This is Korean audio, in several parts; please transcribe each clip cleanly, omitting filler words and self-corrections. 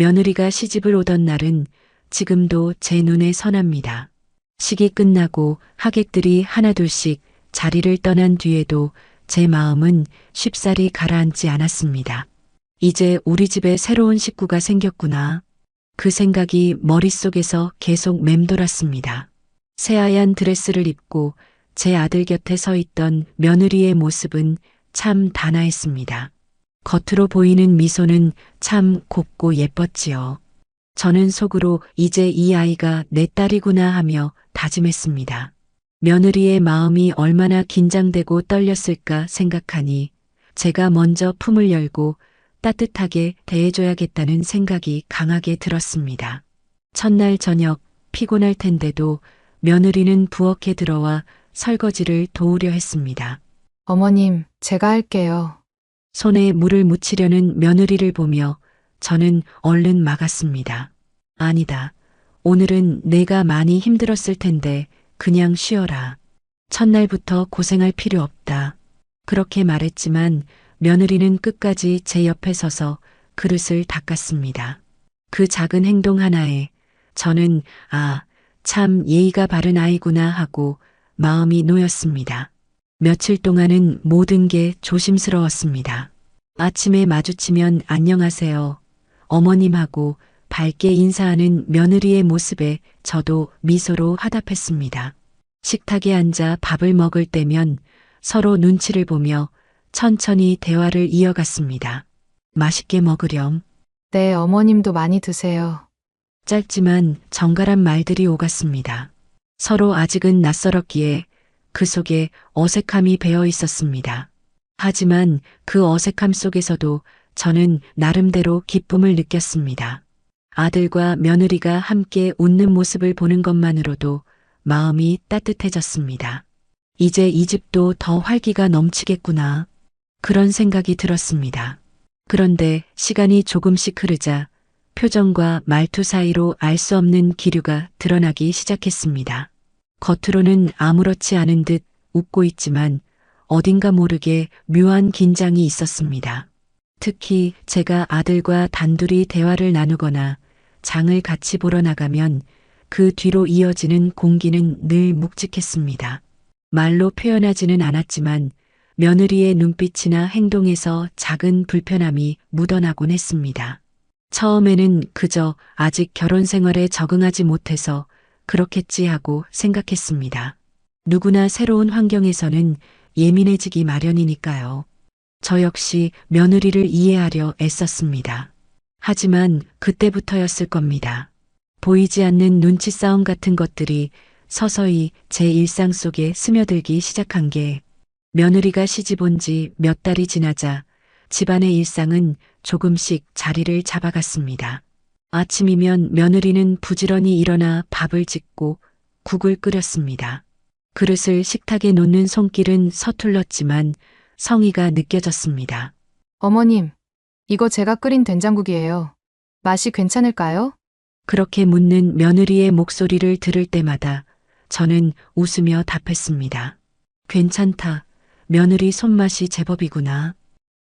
며느리가 시집을 오던 날은 지금도 제 눈에 선합니다. 식이 끝나고 하객들이 하나둘씩 자리를 떠난 뒤에도 제 마음은 쉽사리 가라앉지 않았습니다. 이제 우리 집에 새로운 식구가 생겼구나. 그 생각이 머릿속에서 계속 맴돌았습니다. 새하얀 드레스를 입고 제 아들 곁에 서 있던 며느리의 모습은 참 단아했습니다. 겉으로 보이는 미소는 참 곱고 예뻤지요. 저는 속으로 이제 이 아이가 내 딸이구나 하며 다짐했습니다. 며느리의 마음이 얼마나 긴장되고 떨렸을까 생각하니 제가 먼저 품을 열고 따뜻하게 대해줘야겠다는 생각이 강하게 들었습니다. 첫날 저녁 피곤할 텐데도 며느리는 부엌에 들어와 설거지를 도우려 했습니다. 어머님, 제가 할게요. 손에 물을 묻히려는 며느리를 보며 저는 얼른 막았습니다. 아니다. 오늘은 내가 많이 힘들었을 텐데 그냥 쉬어라. 첫날부터 고생할 필요 없다. 그렇게 말했지만 며느리는 끝까지 제 옆에 서서 그릇을 닦았습니다. 그 작은 행동 하나에 저는 참 예의가 바른 아이구나 하고 마음이 놓였습니다. 며칠 동안은 모든 게 조심스러웠습니다. 아침에 마주치면 안녕하세요. 어머님하고 밝게 인사하는 며느리의 모습에 저도 미소로 화답했습니다. 식탁에 앉아 밥을 먹을 때면 서로 눈치를 보며 천천히 대화를 이어갔습니다. 맛있게 먹으렴. 네, 어머님도 많이 드세요. 짧지만 정갈한 말들이 오갔습니다. 서로 아직은 낯설었기에 그 속에 어색함이 배어 있었습니다. 하지만 그 어색함 속에서도 저는 나름대로 기쁨을 느꼈습니다. 아들과 며느리가 함께 웃는 모습을 보는 것만으로도 마음이 따뜻해졌습니다. 이제 이 집도 더 활기가 넘치겠구나. 그런 생각이 들었습니다. 그런데 시간이 조금씩 흐르자 표정과 말투 사이로 알 수 없는 기류가 드러나기 시작했습니다. 겉으로는 아무렇지 않은 듯 웃고 있지만 어딘가 모르게 묘한 긴장이 있었습니다. 특히 제가 아들과 단둘이 대화를 나누거나 장을 같이 보러 나가면 그 뒤로 이어지는 공기는 늘 묵직했습니다. 말로 표현하지는 않았지만 며느리의 눈빛이나 행동에서 작은 불편함이 묻어나곤 했습니다. 처음에는 그저 아직 결혼 생활에 적응하지 못해서 그렇겠지 하고 생각했습니다. 누구나 새로운 환경에서는 예민해지기 마련이니까요. 저 역시 며느리를 이해하려 애썼습니다. 하지만 그때부터였을 겁니다. 보이지 않는 눈치 싸움 같은 것들이 서서히 제 일상 속에 스며들기 시작한 게 며느리가 시집 온 지 몇 달이 지나자 집안의 일상은 조금씩 자리를 잡아갔습니다. 아침이면 며느리는 부지런히 일어나 밥을 짓고 국을 끓였습니다. 그릇을 식탁에 놓는 손길은 서툴렀지만 성의가 느껴졌습니다. 어머님, 이거 제가 끓인 된장국이에요. 맛이 괜찮을까요? 그렇게 묻는 며느리의 목소리를 들을 때마다 저는 웃으며 답했습니다. 괜찮다. 며느리 손맛이 제법이구나.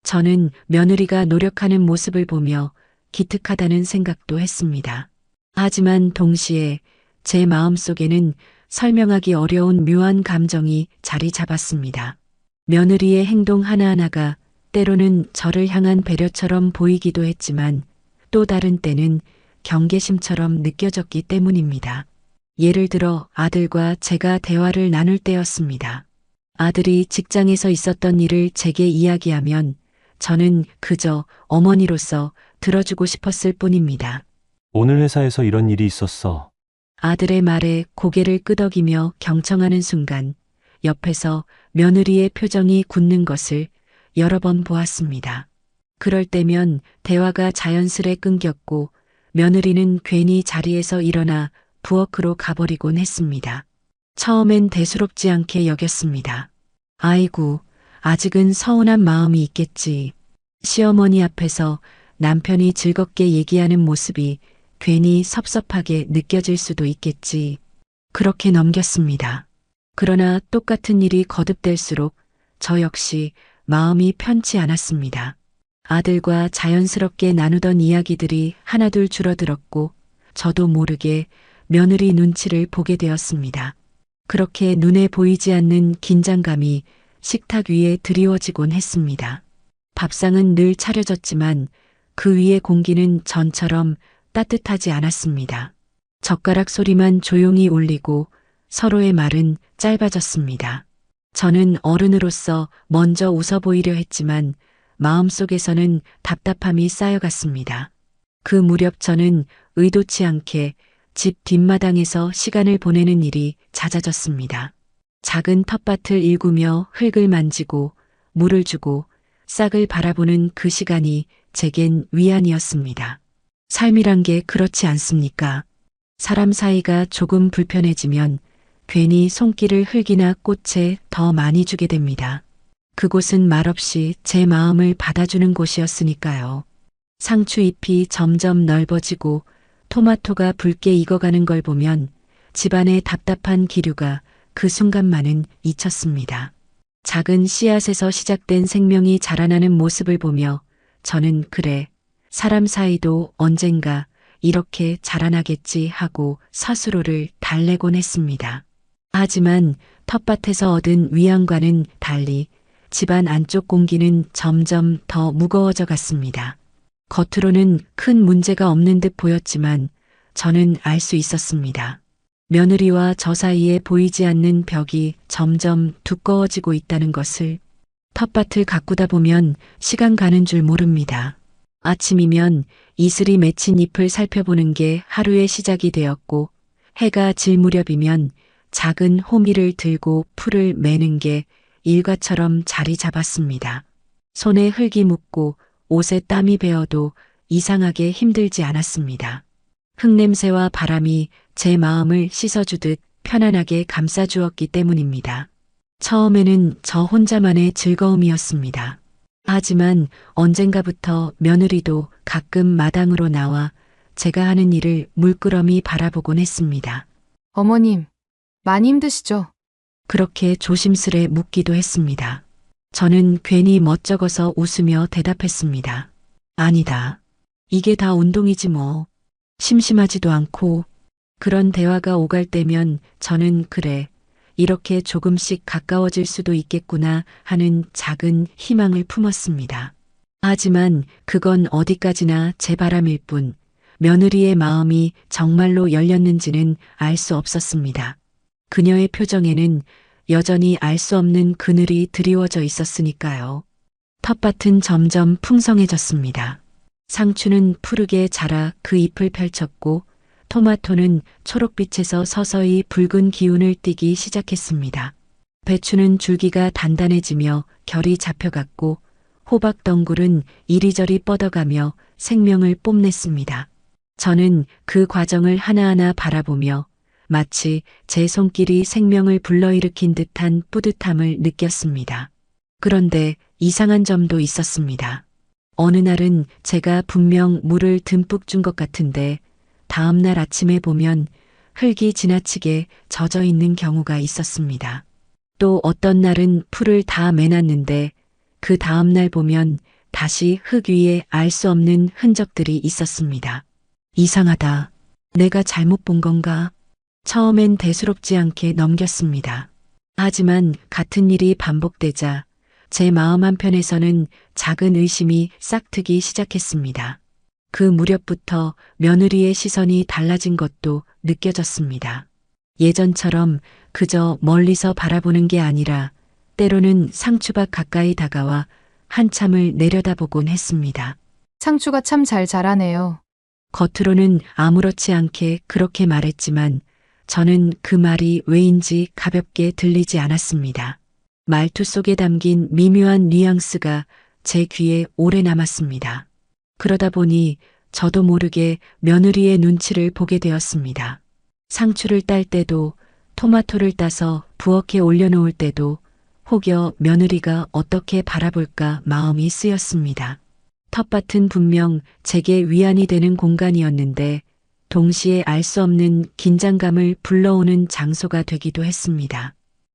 저는 며느리가 노력하는 모습을 보며 기특하다는 생각도 했습니다. 하지만 동시에 제 마음속에는 설명하기 어려운 묘한 감정이 자리 잡았습니다. 며느리의 행동 하나하나가 때로는 저를 향한 배려처럼 보이기도 했지만 또 다른 때는 경계심처럼 느껴졌기 때문입니다. 예를 들어 아들과 제가 대화를 나눌 때였습니다. 아들이 직장에서 있었던 일을 제게 이야기하면 저는 그저 어머니로서 들어주고 싶었을 뿐입니다. 오늘 회사에서 이런 일이 있었어. 아들의 말에 고개를 끄덕이며 경청하는 순간 옆에서 며느리의 표정이 굳는 것을 여러 번 보았습니다. 그럴 때면 대화가 자연스레 끊겼고 며느리는 괜히 자리에서 일어나 부엌으로 가버리곤 했습니다. 처음엔 대수롭지 않게 여겼습니다. 아이고, 아직은 서운한 마음이 있겠지. 시어머니 앞에서 남편이 즐겁게 얘기하는 모습이 괜히 섭섭하게 느껴질 수도 있겠지. 그렇게 넘겼습니다. 그러나 똑같은 일이 거듭될수록 저 역시 마음이 편치 않았습니다. 아들과 자연스럽게 나누던 이야기들이 하나둘 줄어들었고 저도 모르게 며느리 눈치를 보게 되었습니다. 그렇게 눈에 보이지 않는 긴장감이 식탁 위에 드리워지곤 했습니다. 밥상은 늘 차려졌지만 그 위의 공기는 전처럼 따뜻하지 않았습니다. 젓가락 소리만 조용히 울리고 서로의 말은 짧아졌습니다. 저는 어른으로서 먼저 웃어 보이려 했지만 마음속에서는 답답함이 쌓여갔습니다. 그 무렵 저는 의도치 않게 집 뒷마당에서 시간을 보내는 일이 잦아졌습니다. 작은 텃밭을 일구며 흙을 만지고 물을 주고 싹을 바라보는 그 시간이 제겐 위안이었습니다. 삶이란 게 그렇지 않습니까? 사람 사이가 조금 불편해지면 괜히 손길을 흙이나 꽃에 더 많이 주게 됩니다. 그곳은 말없이 제 마음을 받아주는 곳이었으니까요. 상추 잎이 점점 넓어지고 토마토가 붉게 익어가는 걸 보면 집안의 답답한 기류가 그 순간만은 잊혔습니다. 작은 씨앗에서 시작된 생명이 자라나는 모습을 보며 저는 그래, 사람 사이도 언젠가 이렇게 자라나겠지 하고 스스로를 달래곤 했습니다. 하지만 텃밭에서 얻은 위안과는 달리 집안 안쪽 공기는 점점 더 무거워져 갔습니다. 겉으로는 큰 문제가 없는 듯 보였지만 저는 알 수 있었습니다. 며느리와 저 사이에 보이지 않는 벽이 점점 두꺼워지고 있다는 것을. 텃밭을 가꾸다 보면 시간 가는 줄 모릅니다. 아침이면 이슬이 맺힌 잎을 살펴보는 게 하루의 시작이 되었고 해가 질 무렵이면 작은 호미를 들고 풀을 매는 게 일과처럼 자리 잡았습니다. 손에 흙이 묻고 옷에 땀이 배어도 이상하게 힘들지 않았습니다. 흙냄새와 바람이 제 마음을 씻어주듯 편안하게 감싸주었기 때문입니다. 처음에는 저 혼자만의 즐거움이었습니다. 하지만 언젠가부터 며느리도 가끔 마당으로 나와 제가 하는 일을 물끄러미 바라보곤 했습니다. 어머님, 많이 힘드시죠? 그렇게 조심스레 묻기도 했습니다. 저는 괜히 멋쩍어서 웃으며 대답했습니다. 아니다. 이게 다 운동이지 뭐. 심심하지도 않고. 그런 대화가 오갈 때면 저는 그래, 이렇게 조금씩 가까워질 수도 있겠구나 하는 작은 희망을 품었습니다. 하지만 그건 어디까지나 제 바람일 뿐 며느리의 마음이 정말로 열렸는지는 알 수 없었습니다. 그녀의 표정에는 여전히 알 수 없는 그늘이 드리워져 있었으니까요. 텃밭은 점점 풍성해졌습니다. 상추는 푸르게 자라 그 잎을 펼쳤고 토마토는 초록빛에서 서서히 붉은 기운을 띠기 시작했습니다. 배추는 줄기가 단단해지며 결이 잡혀갔고 호박덩굴은 이리저리 뻗어가며 생명을 뽐냈습니다. 저는 그 과정을 하나하나 바라보며 마치 제 손길이 생명을 불러일으킨 듯한 뿌듯함을 느꼈습니다. 그런데 이상한 점도 있었습니다. 어느 날은 제가 분명 물을 듬뿍 준 것 같은데 다음 날 아침에 보면 흙이 지나치게 젖어 있는 경우가 있었습니다. 또 어떤 날은 풀을 다 매놨는데 그 다음 날 보면 다시 흙 위에 알 수 없는 흔적들이 있었습니다. 이상하다. 내가 잘못 본 건가? 처음엔 대수롭지 않게 넘겼습니다. 하지만 같은 일이 반복되자 제 마음 한편에서는 작은 의심이 싹트기 시작했습니다. 그 무렵부터 며느리의 시선이 달라진 것도 느껴졌습니다. 예전처럼 그저 멀리서 바라보는 게 아니라 때로는 상추밭 가까이 다가와 한참을 내려다보곤 했습니다. 상추가 참 잘 자라네요. 겉으로는 아무렇지 않게 그렇게 말했지만 저는 그 말이 왜인지 가볍게 들리지 않았습니다. 말투 속에 담긴 미묘한 뉘앙스가 제 귀에 오래 남았습니다. 그러다 보니 저도 모르게 며느리의 눈치를 보게 되었습니다. 상추를 딸 때도 토마토를 따서 부엌에 올려놓을 때도 혹여 며느리가 어떻게 바라볼까 마음이 쓰였습니다. 텃밭은 분명 제게 위안이 되는 공간이었는데 동시에 알 수 없는 긴장감을 불러오는 장소가 되기도 했습니다.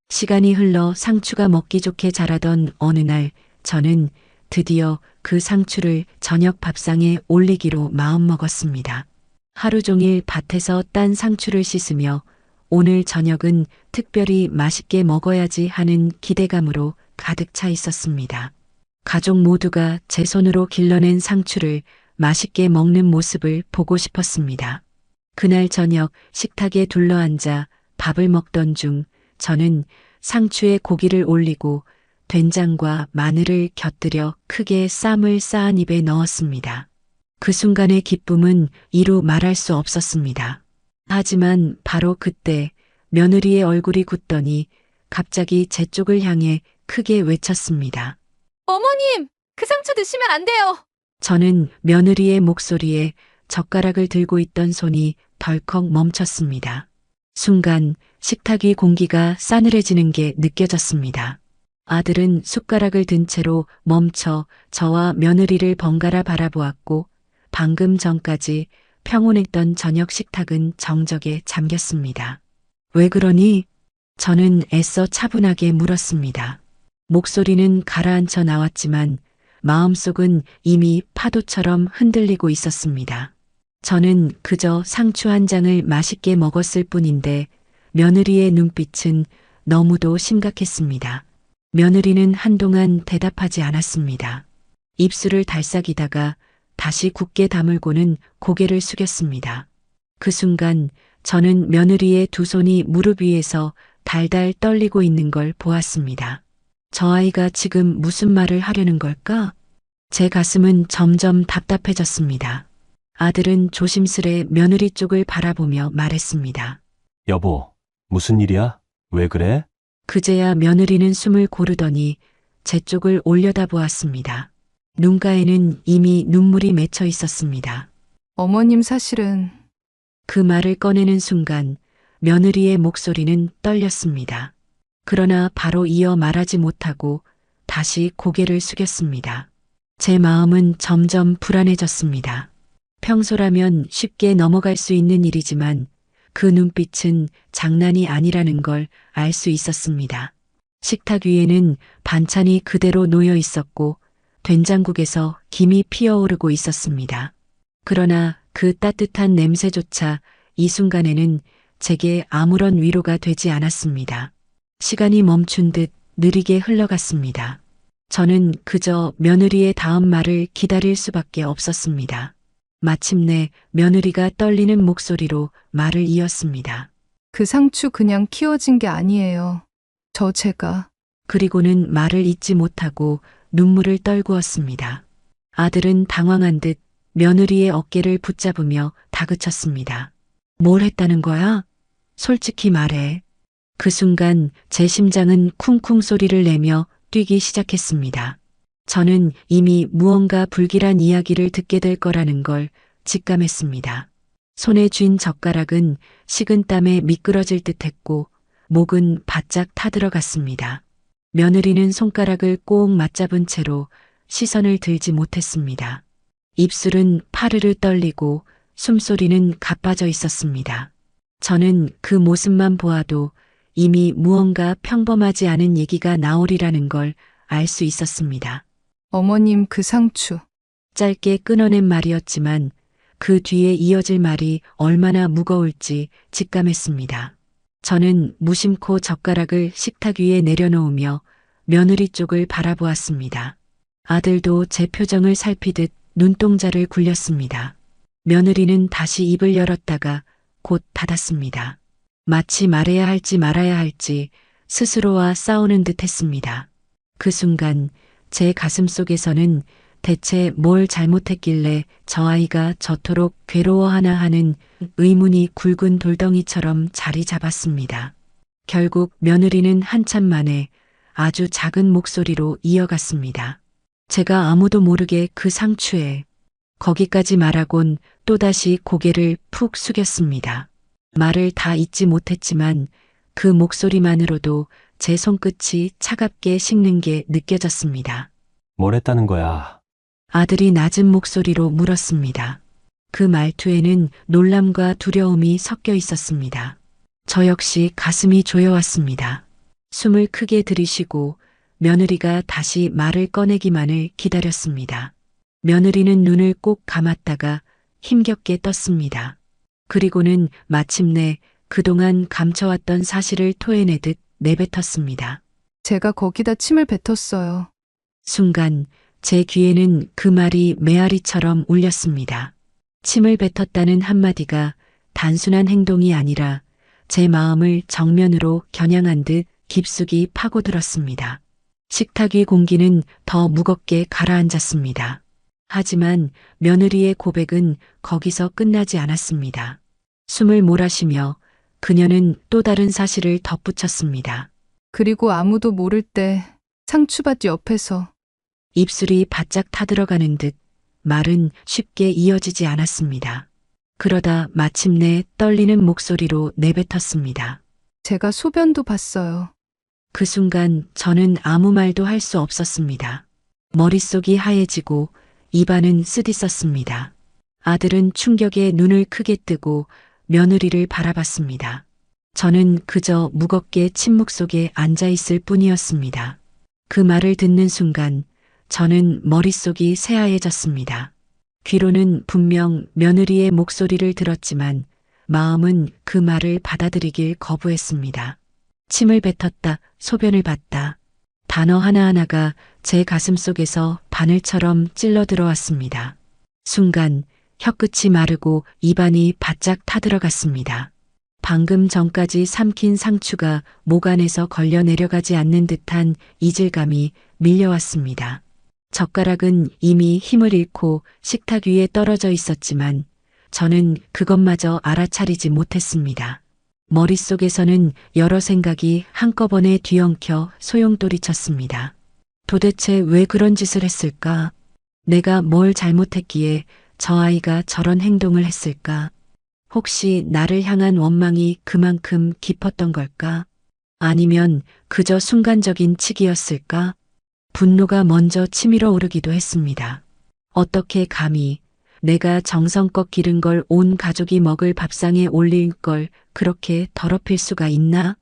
시간이 흘러 상추가 먹기 좋게 자라던 어느 날 저는 드디어 그 상추를 저녁 밥상에 올리기로 마음먹었습니다. 하루 종일 밭에서 딴 상추를 씻으며 오늘 저녁은 특별히 맛있게 먹어야지 하는 기대감으로 가득 차 있었습니다. 가족 모두가 제 손으로 길러낸 상추를 맛있게 먹는 모습을 보고 싶었습니다. 그날 저녁 식탁에 둘러앉아 밥을 먹던 중 저는 상추에 고기를 올리고 된장과 마늘을 곁들여 크게 쌈을 쌓은 입에 넣었습니다. 그 순간의 기쁨은 이루 말할 수 없었습니다. 하지만 바로 그때 며느리의 얼굴이 굳더니 갑자기 제 쪽을 향해 크게 외쳤습니다. 어머님, 그 상추 드시면 안 돼요. 저는 며느리의 목소리에 젓가락을 들고 있던 손이 덜컥 멈췄습니다. 순간 식탁 위 공기가 싸늘해지는 게 느껴졌습니다. 아들은 숟가락을 든 채로 멈춰 저와 며느리를 번갈아 바라보았고 방금 전까지 평온했던 저녁 식탁은 정적에 잠겼습니다. 왜 그러니? 저는 애써 차분하게 물었습니다. 목소리는 가라앉혀 나왔지만 마음속은 이미 파도처럼 흔들리고 있었습니다. 저는 그저 상추 한 장을 맛있게 먹었을 뿐인데 며느리의 눈빛은 너무도 심각했습니다. 며느리는 한동안 대답하지 않았습니다. 입술을 달싹이다가 다시 굳게 다물고는 고개를 숙였습니다. 그 순간 저는 며느리의 두 손이 무릎 위에서 달달 떨리고 있는 걸 보았습니다. 저 아이가 지금 무슨 말을 하려는 걸까? 제 가슴은 점점 답답해졌습니다. 아들은 조심스레 며느리 쪽을 바라보며 말했습니다. 여보, 무슨 일이야? 왜 그래? 그제야 며느리는 숨을 고르더니 제 쪽을 올려다보았습니다. 눈가에는 이미 눈물이 맺혀 있었습니다. 어머님 사실은 그 말을 꺼내는 순간 며느리의 목소리는 떨렸습니다. 그러나 바로 이어 말하지 못하고 다시 고개를 숙였습니다. 제 마음은 점점 불안해졌습니다. 평소라면 쉽게 넘어갈 수 있는 일이지만 그 눈빛은 장난이 아니라는 걸 알 수 있었습니다. 식탁 위에는 반찬이 그대로 놓여 있었고 된장국에서 김이 피어오르고 있었습니다. 그러나 그 따뜻한 냄새조차 이 순간에는 제게 아무런 위로가 되지 않았습니다. 시간이 멈춘 듯 느리게 흘러갔습니다. 저는 그저 며느리의 다음 말을 기다릴 수밖에 없었습니다. 마침내 며느리가 떨리는 목소리로 말을 이었습니다. 그 상추 그냥 키워진 게 아니에요. 제가 그리고는 말을 잇지 못하고 눈물을 떨구었습니다. 아들은 당황한 듯 며느리의 어깨를 붙잡으며 다그쳤습니다. 뭘 했다는 거야? 솔직히 말해. 그 순간 제 심장은 쿵쿵 소리를 내며 뛰기 시작했습니다. 저는 이미 무언가 불길한 이야기를 듣게 될 거라는 걸 직감했습니다. 손에 쥔 젓가락은 식은땀에 미끄러질 듯했고 목은 바짝 타들어갔습니다. 며느리는 손가락을 꼭 맞잡은 채로 시선을 들지 못했습니다. 입술은 파르르 떨리고 숨소리는 가빠져 있었습니다. 저는 그 모습만 보아도 이미 무언가 평범하지 않은 얘기가 나오리라는 걸 알 수 있었습니다. 어머님 그 상추 짧게 끊어낸 말이었지만 그 뒤에 이어질 말이 얼마나 무거울지 직감했습니다. 저는 무심코 젓가락을 식탁 위에 내려놓으며 며느리 쪽을 바라보았습니다. 아들도 제 표정을 살피듯 눈동자를 굴렸습니다. 며느리는 다시 입을 열었다가 곧 닫았습니다. 마치 말해야 할지 말아야 할지 스스로와 싸우는 듯 했습니다. 그 순간 제 가슴 속에서는 대체 뭘 잘못했길래 저 아이가 저토록 괴로워하나 하는 의문이 굵은 돌덩이처럼 자리 잡았습니다. 결국 며느리는 한참 만에 아주 작은 목소리로 이어갔습니다. 제가 아무도 모르게 그 상추에 거기까지 말하곤 또다시 고개를 푹 숙였습니다. 말을 다 잊지 못했지만 그 목소리만으로도 제 손끝이 차갑게 식는 게 느껴졌습니다. 뭘 했다는 거야? 아들이 낮은 목소리로 물었습니다. 그 말투에는 놀람과 두려움이 섞여 있었습니다. 저 역시 가슴이 조여왔습니다. 숨을 크게 들이쉬고 며느리가 다시 말을 꺼내기만을 기다렸습니다. 며느리는 눈을 꼭 감았다가 힘겹게 떴습니다. 그리고는 마침내 그동안 감춰왔던 사실을 토해내듯 내뱉었습니다. 제가 거기다 침을 뱉었어요. 순간 제 귀에는 그 말이 메아리처럼 울렸습니다. 침을 뱉었다는 한마디가 단순한 행동이 아니라 제 마음을 정면으로 겨냥한 듯 깊숙이 파고들었습니다. 식탁 위 공기는 더 무겁게 가라앉았습니다. 하지만 며느리의 고백은 거기서 끝나지 않았습니다. 숨을 몰아쉬며 그녀는 또 다른 사실을 덧붙였습니다. 그리고 아무도 모를 때 상추밭 옆에서 입술이 바짝 타들어가는 듯 말은 쉽게 이어지지 않았습니다. 그러다 마침내 떨리는 목소리로 내뱉었습니다. 제가 소변도 봤어요. 그 순간 저는 아무 말도 할 수 없었습니다. 머릿속이 하얘지고 입안은 쓰디썼습니다. 아들은 충격에 눈을 크게 뜨고 며느리를 바라봤습니다. 저는 그저 무겁게 침묵 속에 앉아 있을 뿐이었습니다. 그 말을 듣는 순간 저는 머릿속이 새하얘졌습니다. 귀로는 분명 며느리의 목소리를 들었지만 마음은 그 말을 받아들이길 거부했습니다. 침을 뱉었다, 소변을 봤다. 단어 하나하나가 제 가슴 속에서 바늘처럼 찔러 들어왔습니다. 순간 혀끝이 마르고 입안이 바짝 타들어갔습니다. 방금 전까지 삼킨 상추가 목 안에서 걸려 내려가지 않는 듯한 이질감이 밀려왔습니다. 젓가락은 이미 힘을 잃고 식탁 위에 떨어져 있었지만 저는 그것마저 알아차리지 못했습니다. 머릿속에서는 여러 생각이 한꺼번에 뒤엉켜 소용돌이쳤습니다. 도대체 왜 그런 짓을 했을까? 내가 뭘 잘못했기에 저 아이가 저런 행동을 했을까? 혹시 나를 향한 원망이 그만큼 깊었던 걸까? 아니면 그저 순간적인 치기였을까? 분노가 먼저 치밀어 오르기도 했습니다. 어떻게 감히 내가 정성껏 기른 걸 온 가족이 먹을 밥상에 올릴 걸 그렇게 더럽힐 수가 있나?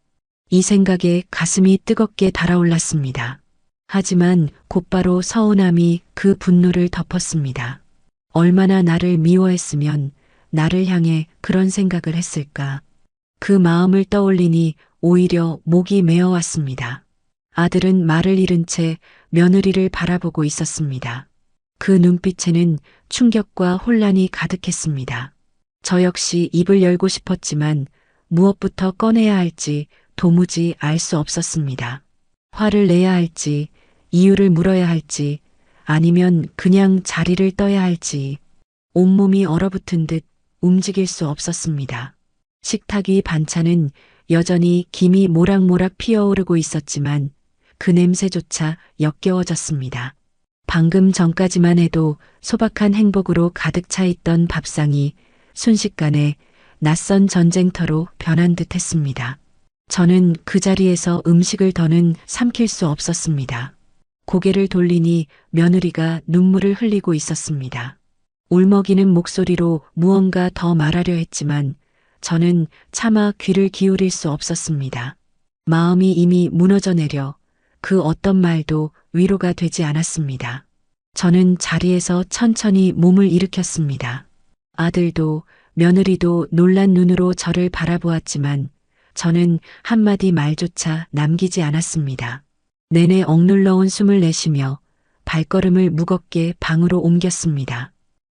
이 생각에 가슴이 뜨겁게 달아올랐습니다. 하지만 곧바로 서운함이 그 분노를 덮었습니다. 얼마나 나를 미워했으면 나를 향해 그런 생각을 했을까? 그 마음을 떠올리니 오히려 목이 메어왔습니다. 아들은 말을 잃은 채 며느리를 바라보고 있었습니다. 그 눈빛에는 충격과 혼란이 가득했습니다. 저 역시 입을 열고 싶었지만 무엇부터 꺼내야 할지 도무지 알 수 없었습니다. 화를 내야 할지, 이유를 물어야 할지, 아니면 그냥 자리를 떠야 할지, 온몸이 얼어붙은 듯 움직일 수 없었습니다. 식탁 위 반찬은 여전히 김이 모락모락 피어오르고 있었지만 그 냄새조차 역겨워졌습니다. 방금 전까지만 해도 소박한 행복으로 가득 차 있던 밥상이 순식간에 낯선 전쟁터로 변한 듯 했습니다. 저는 그 자리에서 음식을 더는 삼킬 수 없었습니다. 고개를 돌리니 며느리가 눈물을 흘리고 있었습니다. 울먹이는 목소리로 무언가 더 말하려 했지만 저는 차마 귀를 기울일 수 없었습니다. 마음이 이미 무너져 내려 그 어떤 말도 위로가 되지 않았습니다. 저는 자리에서 천천히 몸을 일으켰습니다. 아들도 며느리도 놀란 눈으로 저를 바라보았지만 저는 한마디 말조차 남기지 않았습니다. 내내 억눌러온 숨을 내쉬며 발걸음을 무겁게 방으로 옮겼습니다.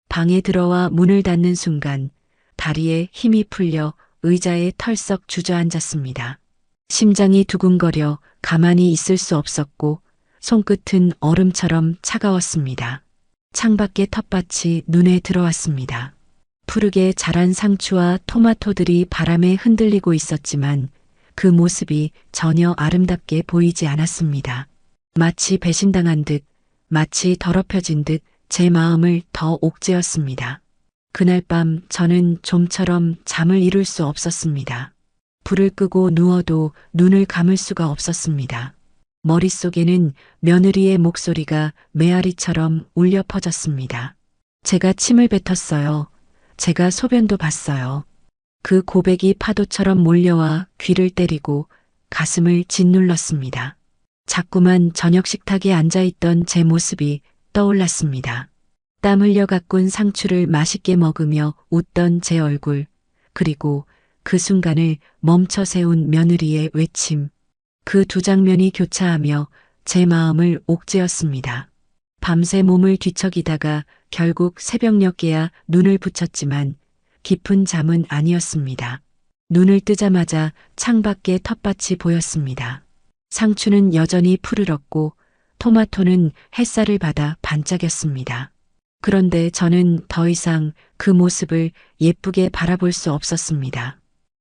방에 들어와 문을 닫는 순간 다리에 힘이 풀려 의자에 털썩 주저앉았습니다. 심장이 두근거려 가만히 있을 수 없었고 손끝은 얼음처럼 차가웠습니다. 창밖의 텃밭이 눈에 들어왔습니다. 푸르게 자란 상추와 토마토들이 바람에 흔들리고 있었지만 그 모습이 전혀 아름답게 보이지 않았습니다. 마치 배신당한 듯, 마치 더럽혀진 듯 제 마음을 더 옥죄었습니다. 그날 밤 저는 좀처럼 잠을 이룰 수 없었습니다. 불을 끄고 누워도 눈을 감을 수가 없었습니다. 머릿속에는 며느리의 목소리가 메아리처럼 울려 퍼졌습니다. 제가 침을 뱉었어요. 제가 소변도 봤어요. 그 고백이 파도처럼 몰려와 귀를 때리고 가슴을 짓눌렀습니다. 자꾸만 저녁 식탁에 앉아있던 제 모습이 떠올랐습니다. 땀 흘려 가꾼 상추를 맛있게 먹으며 웃던 제 얼굴, 그리고 그 순간을 멈춰 세운 며느리의 외침. 그 두 장면이 교차하며 제 마음을 옥죄었습니다. 밤새 몸을 뒤척이다가 결국 새벽녘에야 눈을 붙였지만 깊은 잠은 아니었습니다. 눈을 뜨자마자 창밖에 텃밭이 보였습니다. 상추는 여전히 푸르렀고 토마토는 햇살을 받아 반짝였습니다. 그런데 저는 더 이상 그 모습을 예쁘게 바라볼 수 없었습니다.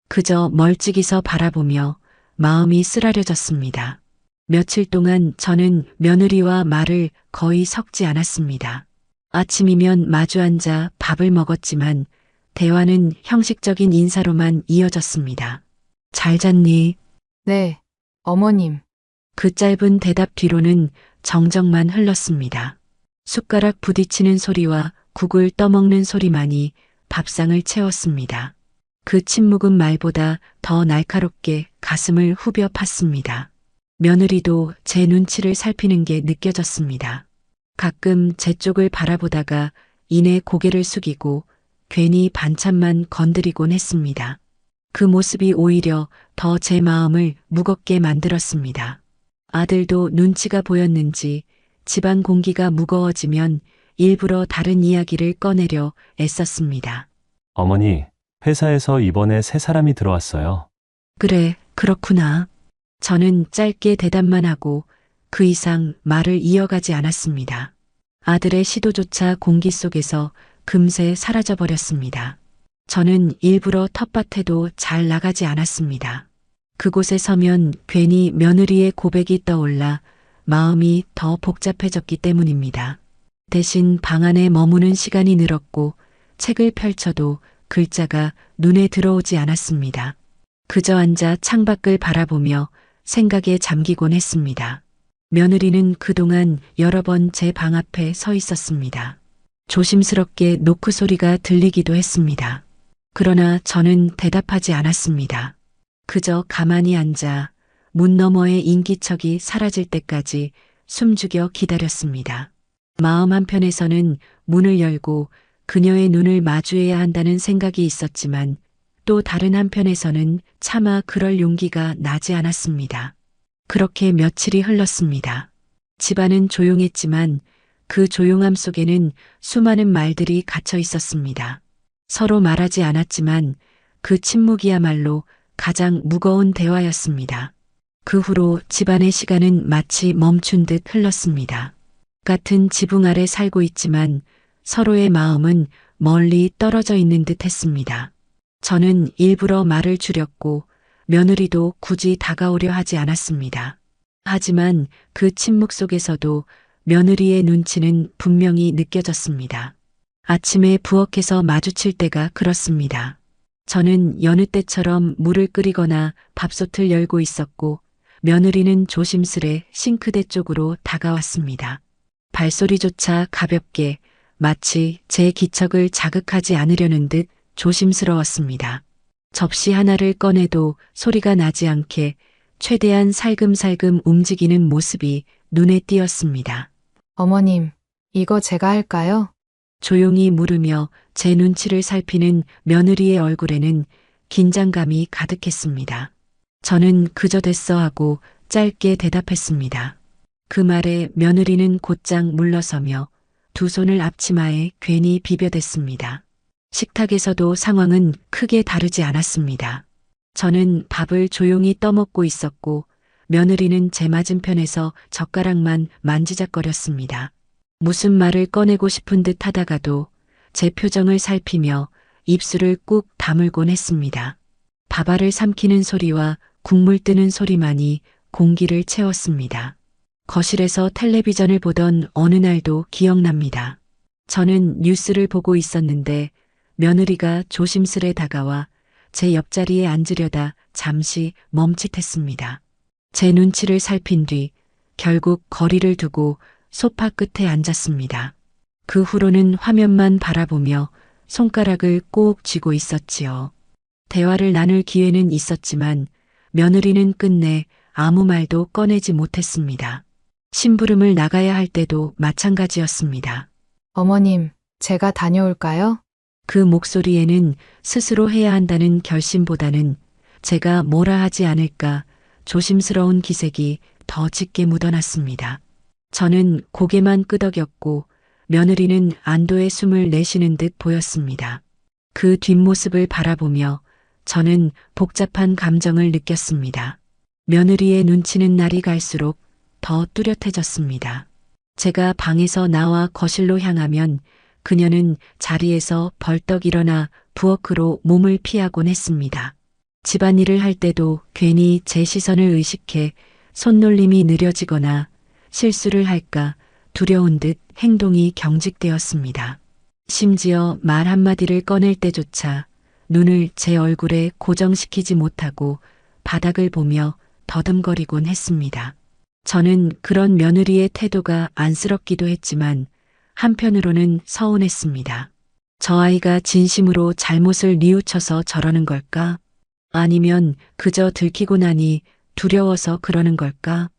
그저 멀찍이서 바라보며 마음이 쓰라려졌습니다. 며칠 동안 저는 며느리와 말을 거의 섞지 않았습니다. 아침이면 마주 앉아 밥을 먹었지만 대화는 형식적인 인사로만 이어졌습니다. 잘 잤니? 네, 어머님. 그 짧은 대답 뒤로는 정적만 흘렀습니다. 숟가락 부딪히는 소리와 국을 떠먹는 소리만이 밥상을 채웠습니다. 그 침묵은 말보다 더 날카롭게 가슴을 후벼 팠습니다. 며느리도 제 눈치를 살피는 게 느껴졌습니다. 가끔 제 쪽을 바라보다가 이내 고개를 숙이고 괜히 반찬만 건드리곤 했습니다. 그 모습이 오히려 더 제 마음을 무겁게 만들었습니다. 아들도 눈치가 보였는지 집안 공기가 무거워지면 일부러 다른 이야기를 꺼내려 애썼습니다. 어머니, 회사에서 이번에 새 사람이 들어왔어요. 그래, 그렇구나. 저는 짧게 대답만 하고 그 이상 말을 이어가지 않았습니다. 아들의 시도조차 공기 속에서 금세 사라져버렸습니다. 저는 일부러 텃밭에도 잘 나가지 않았습니다. 그곳에 서면 괜히 며느리의 고백이 떠올라 마음이 더 복잡해졌기 때문입니다. 대신 방 안에 머무는 시간이 늘었고 책을 펼쳐도 글자가 눈에 들어오지 않았습니다. 그저 앉아 창밖을 바라보며 생각에 잠기곤 했습니다. 며느리는 그동안 여러 번 제 방 앞에 서 있었습니다. 조심스럽게 노크 소리가 들리기도 했습니다. 그러나 저는 대답하지 않았습니다. 그저 가만히 앉아 문 너머의 인기척이 사라질 때까지 숨죽여 기다렸습니다. 마음 한편에서는 문을 열고 그녀의 눈을 마주해야 한다는 생각이 있었지만 또 다른 한편에서는 차마 그럴 용기가 나지 않았습니다. 그렇게 며칠이 흘렀습니다. 집안은 조용했지만 그 조용함 속에는 수많은 말들이 갇혀 있었습니다. 서로 말하지 않았지만 그 침묵이야말로 가장 무거운 대화였습니다. 그 후로 집안의 시간은 마치 멈춘 듯 흘렀습니다. 같은 지붕 아래 살고 있지만 서로의 마음은 멀리 떨어져 있는 듯 했습니다. 저는 일부러 말을 줄였고 며느리도 굳이 다가오려 하지 않았습니다. 하지만 그 침묵 속에서도 며느리의 눈치는 분명히 느껴졌습니다. 아침에 부엌에서 마주칠 때가 그렇습니다. 저는 여느 때처럼 물을 끓이거나 밥솥을 열고 있었고 며느리는 조심스레 싱크대 쪽으로 다가왔습니다. 발소리조차 가볍게 마치 제 기척을 자극하지 않으려는 듯 조심스러웠습니다. 접시 하나를 꺼내도 소리가 나지 않게 최대한 살금살금 움직이는 모습이 눈에 띄었습니다. 어머님, 이거 제가 할까요? 조용히 물으며 제 눈치를 살피는 며느리의 얼굴에는 긴장감이 가득했습니다. 저는 그저 됐어 하고 짧게 대답했습니다. 그 말에 며느리는 곧장 물러서며 두 손을 앞치마에 괜히 비벼댔습니다. 식탁에서도 상황은 크게 다르지 않았습니다. 저는 밥을 조용히 떠먹고 있었고 며느리는 제 맞은편에서 젓가락만 만지작거렸습니다. 무슨 말을 꺼내고 싶은 듯 하다가도 제 표정을 살피며 입술을 꾹 다물곤 했습니다. 밥알을 삼키는 소리와 국물 뜨는 소리만이 공기를 채웠습니다. 거실에서 텔레비전을 보던 어느 날도 기억납니다. 저는 뉴스를 보고 있었는데 며느리가 조심스레 다가와 제 옆자리에 앉으려다 잠시 멈칫했습니다. 제 눈치를 살핀 뒤 결국 거리를 두고 소파 끝에 앉았습니다. 그 후로는 화면만 바라보며 손가락을 꼭 쥐고 있었지요. 대화를 나눌 기회는 있었지만 며느리는 끝내 아무 말도 꺼내지 못했습니다. 심부름을 나가야 할 때도 마찬가지였습니다. 어머님, 제가 다녀올까요? 그 목소리에는 스스로 해야 한다는 결심보다는 제가 뭐라 하지 않을까 조심스러운 기색이 더 짙게 묻어났습니다. 저는 고개만 끄덕였고 며느리는 안도의 숨을 내쉬는 듯 보였습니다. 그 뒷모습을 바라보며 저는 복잡한 감정을 느꼈습니다. 며느리의 눈치는 날이 갈수록 더 뚜렷해졌습니다. 제가 방에서 나와 거실로 향하면 그녀는 자리에서 벌떡 일어나 부엌으로 몸을 피하곤 했습니다. 집안일을 할 때도 괜히 제 시선을 의식해 손놀림이 느려지거나 실수를 할까 두려운 듯 행동이 경직되었습니다. 심지어 말 한마디를 꺼낼 때조차 눈을 제 얼굴에 고정시키지 못하고 바닥을 보며 더듬거리곤 했습니다. 저는 그런 며느리의 태도가 안쓰럽기도 했지만 한편으로는 서운했습니다. 저 아이가 진심으로 잘못을 뉘우쳐서 저러는 걸까? 아니면 그저 들키고 나니 두려워서 그러는 걸까?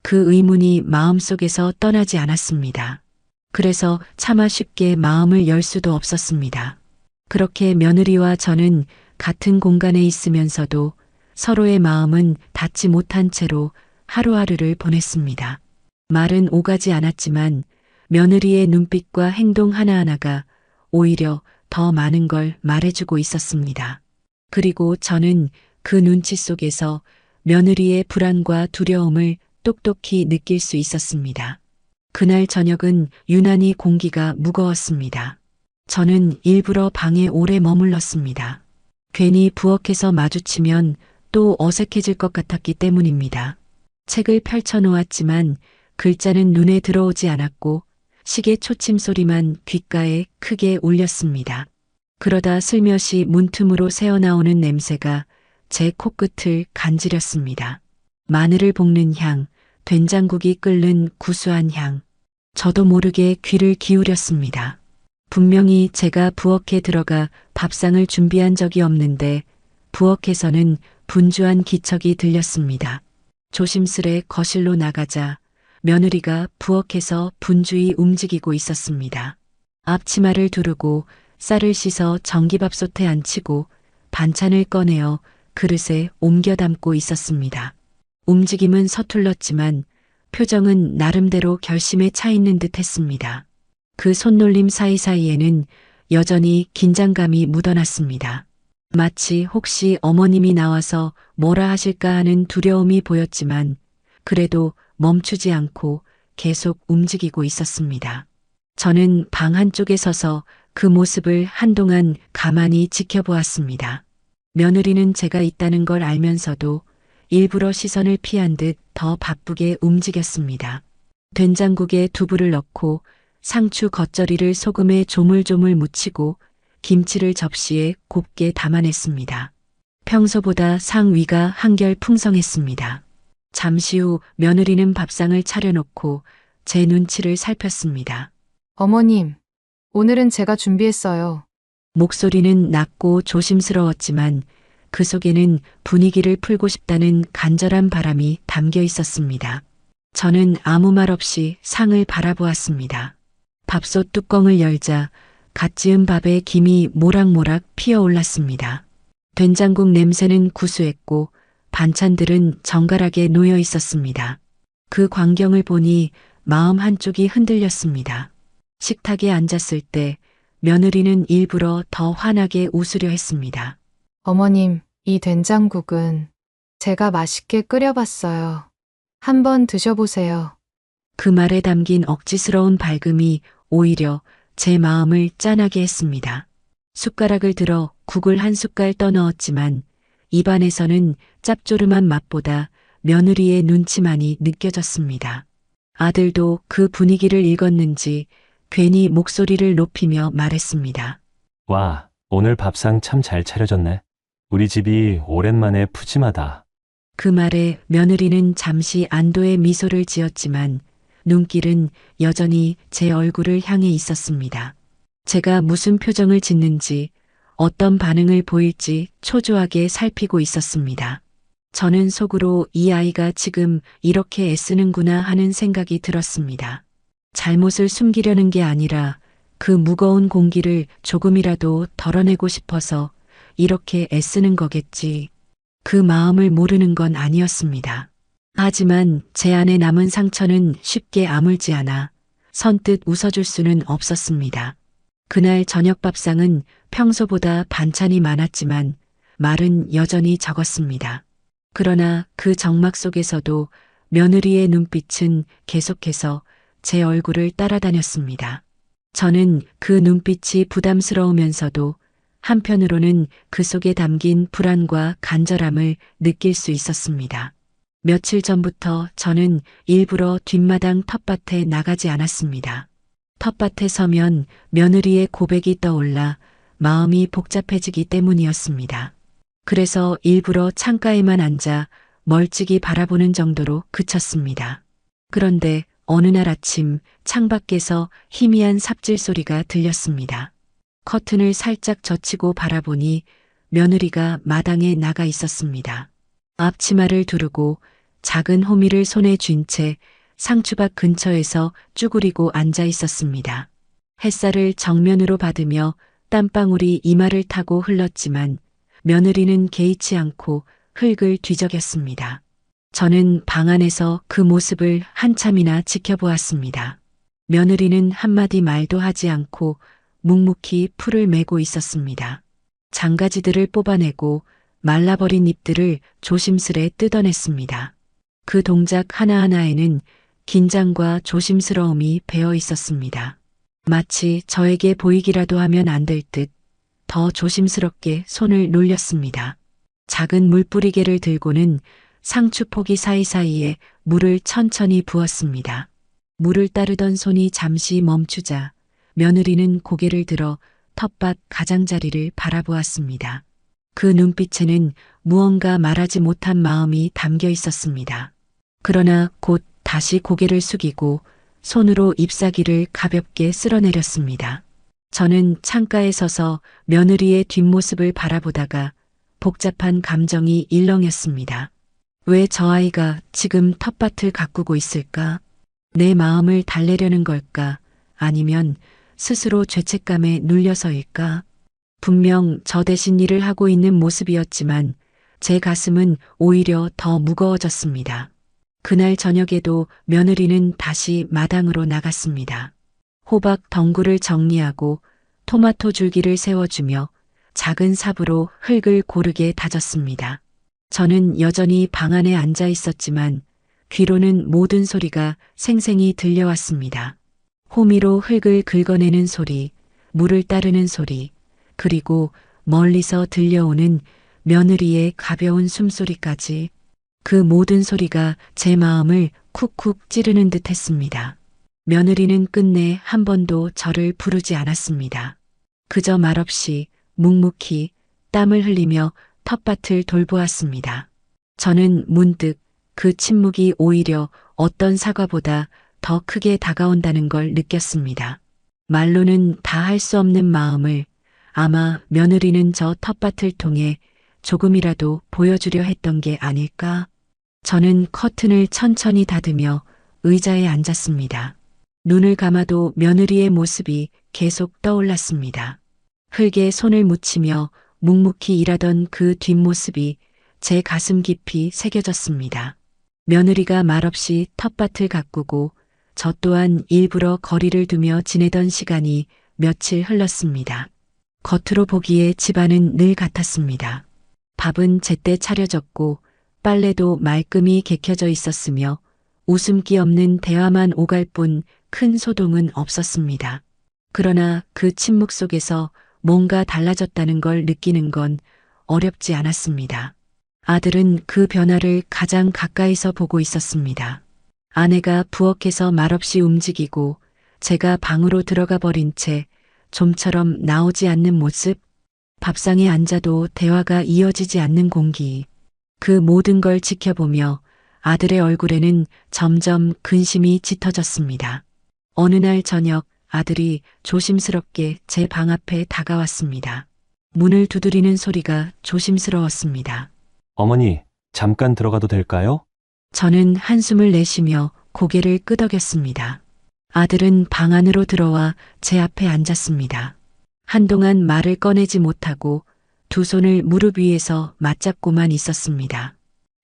그 의문이 마음속에서 떠나지 않았습니다. 그래서 차마 쉽게 마음을 열 수도 없었습니다. 그렇게 며느리와 저는 같은 공간에 있으면서도 서로의 마음은 닿지 못한 채로 하루하루를 보냈습니다. 말은 오가지 않았지만 며느리의 눈빛과 행동 하나하나가 오히려 더 많은 걸 말해주고 있었습니다. 그리고 저는 그 눈치 속에서 며느리의 불안과 두려움을 똑똑히 느낄 수 있었습니다. 그날 저녁은 유난히 공기가 무거웠습니다. 저는 일부러 방에 오래 머물렀습니다. 괜히 부엌에서 마주치면 또 어색해질 것 같았기 때문입니다. 책을 펼쳐 놓았지만 글자는 눈에 들어오지 않았고 시계 초침 소리만 귓가에 크게 울렸습니다. 그러다 슬며시 문틈으로 새어나오는 냄새가 제 코끝을 간지렸습니다. 마늘을 볶는 향, 된장국이 끓는 구수한 향. 저도 모르게 귀를 기울였습니다. 분명히 제가 부엌에 들어가 밥상을 준비한 적이 없는데 부엌에서는 분주한 기척이 들렸습니다. 조심스레 거실로 나가자 며느리가 부엌에서 분주히 움직이고 있었습니다. 앞치마를 두르고 쌀을 씻어 전기밥솥에 앉히고 반찬을 꺼내어 그릇에 옮겨 담고 있었습니다. 움직임은 서툴렀지만 표정은 나름대로 결심에 차 있는 듯 했습니다. 그 손놀림 사이사이에는 여전히 긴장감이 묻어났습니다. 마치 혹시 어머님이 나와서 뭐라 하실까 하는 두려움이 보였지만 그래도 멈추지 않고 계속 움직이고 있었습니다. 저는 방 한쪽에 서서 그 모습을 한동안 가만히 지켜보았습니다. 며느리는 제가 있다는 걸 알면서도 일부러 시선을 피한 듯 더 바쁘게 움직였습니다. 된장국에 두부를 넣고 상추 겉절이를 소금에 조물조물 묻히고 김치를 접시에 곱게 담아냈습니다. 평소보다 상위가 한결 풍성했습니다. 잠시 후 며느리는 밥상을 차려놓고 제 눈치를 살폈습니다. 어머님, 오늘은 제가 준비했어요. 목소리는 낮고 조심스러웠지만 그 속에는 분위기를 풀고 싶다는 간절한 바람이 담겨 있었습니다. 저는 아무 말 없이 상을 바라보았습니다. 밥솥 뚜껑을 열자 갓 지은 밥에 김이 모락모락 피어올랐습니다. 된장국 냄새는 구수했고 반찬들은 정갈하게 놓여 있었습니다. 그 광경을 보니 마음 한쪽이 흔들렸습니다. 식탁에 앉았을 때 며느리는 일부러 더 환하게 웃으려 했습니다. 어머님, 이 된장국은 제가 맛있게 끓여봤어요. 한번 드셔보세요. 그 말에 담긴 억지스러운 밝음이 오히려 제 마음을 짠하게 했습니다. 숟가락을 들어 국을 한 숟갈 떠넣었지만 입안에서는 짭조름한 맛보다 며느리의 눈치만이 느껴졌습니다. 아들도 그 분위기를 읽었는지 괜히 목소리를 높이며 말했습니다. 와, 오늘 밥상 참 잘 차려졌네. 우리 집이 오랜만에 푸짐하다. 그 말에 며느리는 잠시 안도의 미소를 지었지만 눈길은 여전히 제 얼굴을 향해 있었습니다. 제가 무슨 표정을 짓는지 어떤 반응을 보일지 초조하게 살피고 있었습니다. 저는 속으로 이 아이가 지금 이렇게 애쓰는구나 하는 생각이 들었습니다. 잘못을 숨기려는 게 아니라 그 무거운 공기를 조금이라도 덜어내고 싶어서 이렇게 애쓰는 거겠지. 그 마음을 모르는 건 아니었습니다. 하지만 제 안에 남은 상처는 쉽게 아물지 않아 선뜻 웃어줄 수는 없었습니다. 그날 저녁 밥상은 평소보다 반찬이 많았지만 말은 여전히 적었습니다. 그러나 그 적막 속에서도 며느리의 눈빛은 계속해서 제 얼굴을 따라다녔습니다. 저는 그 눈빛이 부담스러우면서도 한편으로는 그 속에 담긴 불안과 간절함을 느낄 수 있었습니다. 며칠 전부터 저는 일부러 뒷마당 텃밭에 나가지 않았습니다. 텃밭에 서면 며느리의 고백이 떠올라 마음이 복잡해지기 때문이었습니다. 그래서 일부러 창가에만 앉아 멀찍이 바라보는 정도로 그쳤습니다. 그런데 어느 날 아침 창밖에서 희미한 삽질 소리가 들렸습니다. 커튼을 살짝 젖히고 바라보니 며느리가 마당에 나가 있었습니다. 앞치마를 두르고 작은 호미를 손에 쥔 채 상추밭 근처에서 쭈그리고 앉아 있었습니다. 햇살을 정면으로 받으며 땀방울이 이마를 타고 흘렀지만 며느리는 개의치 않고 흙을 뒤적였습니다. 저는 방 안에서 그 모습을 한참이나 지켜보았습니다. 며느리는 한마디 말도 하지 않고 묵묵히 풀을 메고 있었습니다. 장가지들을 뽑아내고 말라버린 잎들을 조심스레 뜯어냈습니다. 그 동작 하나하나에는 긴장과 조심스러움이 배어 있었습니다. 마치 저에게 보이기라도 하면 안 될 듯 더 조심스럽게 손을 놀렸습니다. 작은 물뿌리개를 들고는 상추 포기 사이사이에 물을 천천히 부었습니다. 물을 따르던 손이 잠시 멈추자 며느리는 고개를 들어 텃밭 가장자리를 바라보았습니다. 그 눈빛에는 무언가 말하지 못한 마음이 담겨 있었습니다. 그러나 곧 다시 고개를 숙이고 손으로 잎사귀를 가볍게 쓸어내렸습니다. 저는 창가에 서서 며느리의 뒷모습을 바라보다가 복잡한 감정이 일렁였습니다. 왜 저 아이가 지금 텃밭을 가꾸고 있을까? 내 마음을 달래려는 걸까? 아니면 스스로 죄책감에 눌려서일까? 분명 저 대신 일을 하고 있는 모습이었지만 제 가슴은 오히려 더 무거워졌습니다. 그날 저녁에도 며느리는 다시 마당으로 나갔습니다. 호박 덩굴을 정리하고 토마토 줄기를 세워주며 작은 삽으로 흙을 고르게 다졌습니다. 저는 여전히 방 안에 앉아 있었지만 귀로는 모든 소리가 생생히 들려왔습니다. 호미로 흙을 긁어내는 소리, 물을 따르는 소리, 그리고 멀리서 들려오는 며느리의 가벼운 숨소리까지 그 모든 소리가 제 마음을 쿡쿡 찌르는 듯 했습니다. 며느리는 끝내 한 번도 저를 부르지 않았습니다. 그저 말없이 묵묵히 땀을 흘리며 텃밭을 돌보았습니다. 저는 문득 그 침묵이 오히려 어떤 사과보다 더 크게 다가온다는 걸 느꼈습니다. 말로는 다 할 수 없는 마음을 아마 며느리는 저 텃밭을 통해 조금이라도 보여주려 했던 게 아닐까? 저는 커튼을 천천히 닫으며 의자에 앉았습니다. 눈을 감아도 며느리의 모습이 계속 떠올랐습니다. 흙에 손을 묻히며 묵묵히 일하던 그 뒷모습이 제 가슴 깊이 새겨졌습니다. 며느리가 말없이 텃밭을 가꾸고 저 또한 일부러 거리를 두며 지내던 시간이 며칠 흘렀습니다. 겉으로 보기에 집안은 늘 같았습니다. 밥은 제때 차려졌고 빨래도 말끔히 개켜져 있었으며 웃음기 없는 대화만 오갈 뿐 큰 소동은 없었습니다. 그러나 그 침묵 속에서 뭔가 달라졌다는 걸 느끼는 건 어렵지 않았습니다. 아들은 그 변화를 가장 가까이서 보고 있었습니다. 아내가 부엌에서 말없이 움직이고 제가 방으로 들어가 버린 채 좀처럼 나오지 않는 모습, 밥상에 앉아도 대화가 이어지지 않는 공기, 그 모든 걸 지켜보며 아들의 얼굴에는 점점 근심이 짙어졌습니다. 어느 날 저녁 아들이 조심스럽게 제 방 앞에 다가왔습니다. 문을 두드리는 소리가 조심스러웠습니다. 어머니, 잠깐 들어가도 될까요? 저는 한숨을 내쉬며 고개를 끄덕였습니다. 아들은 방 안으로 들어와 제 앞에 앉았습니다. 한동안 말을 꺼내지 못하고 두 손을 무릎 위에서 맞잡고만 있었습니다.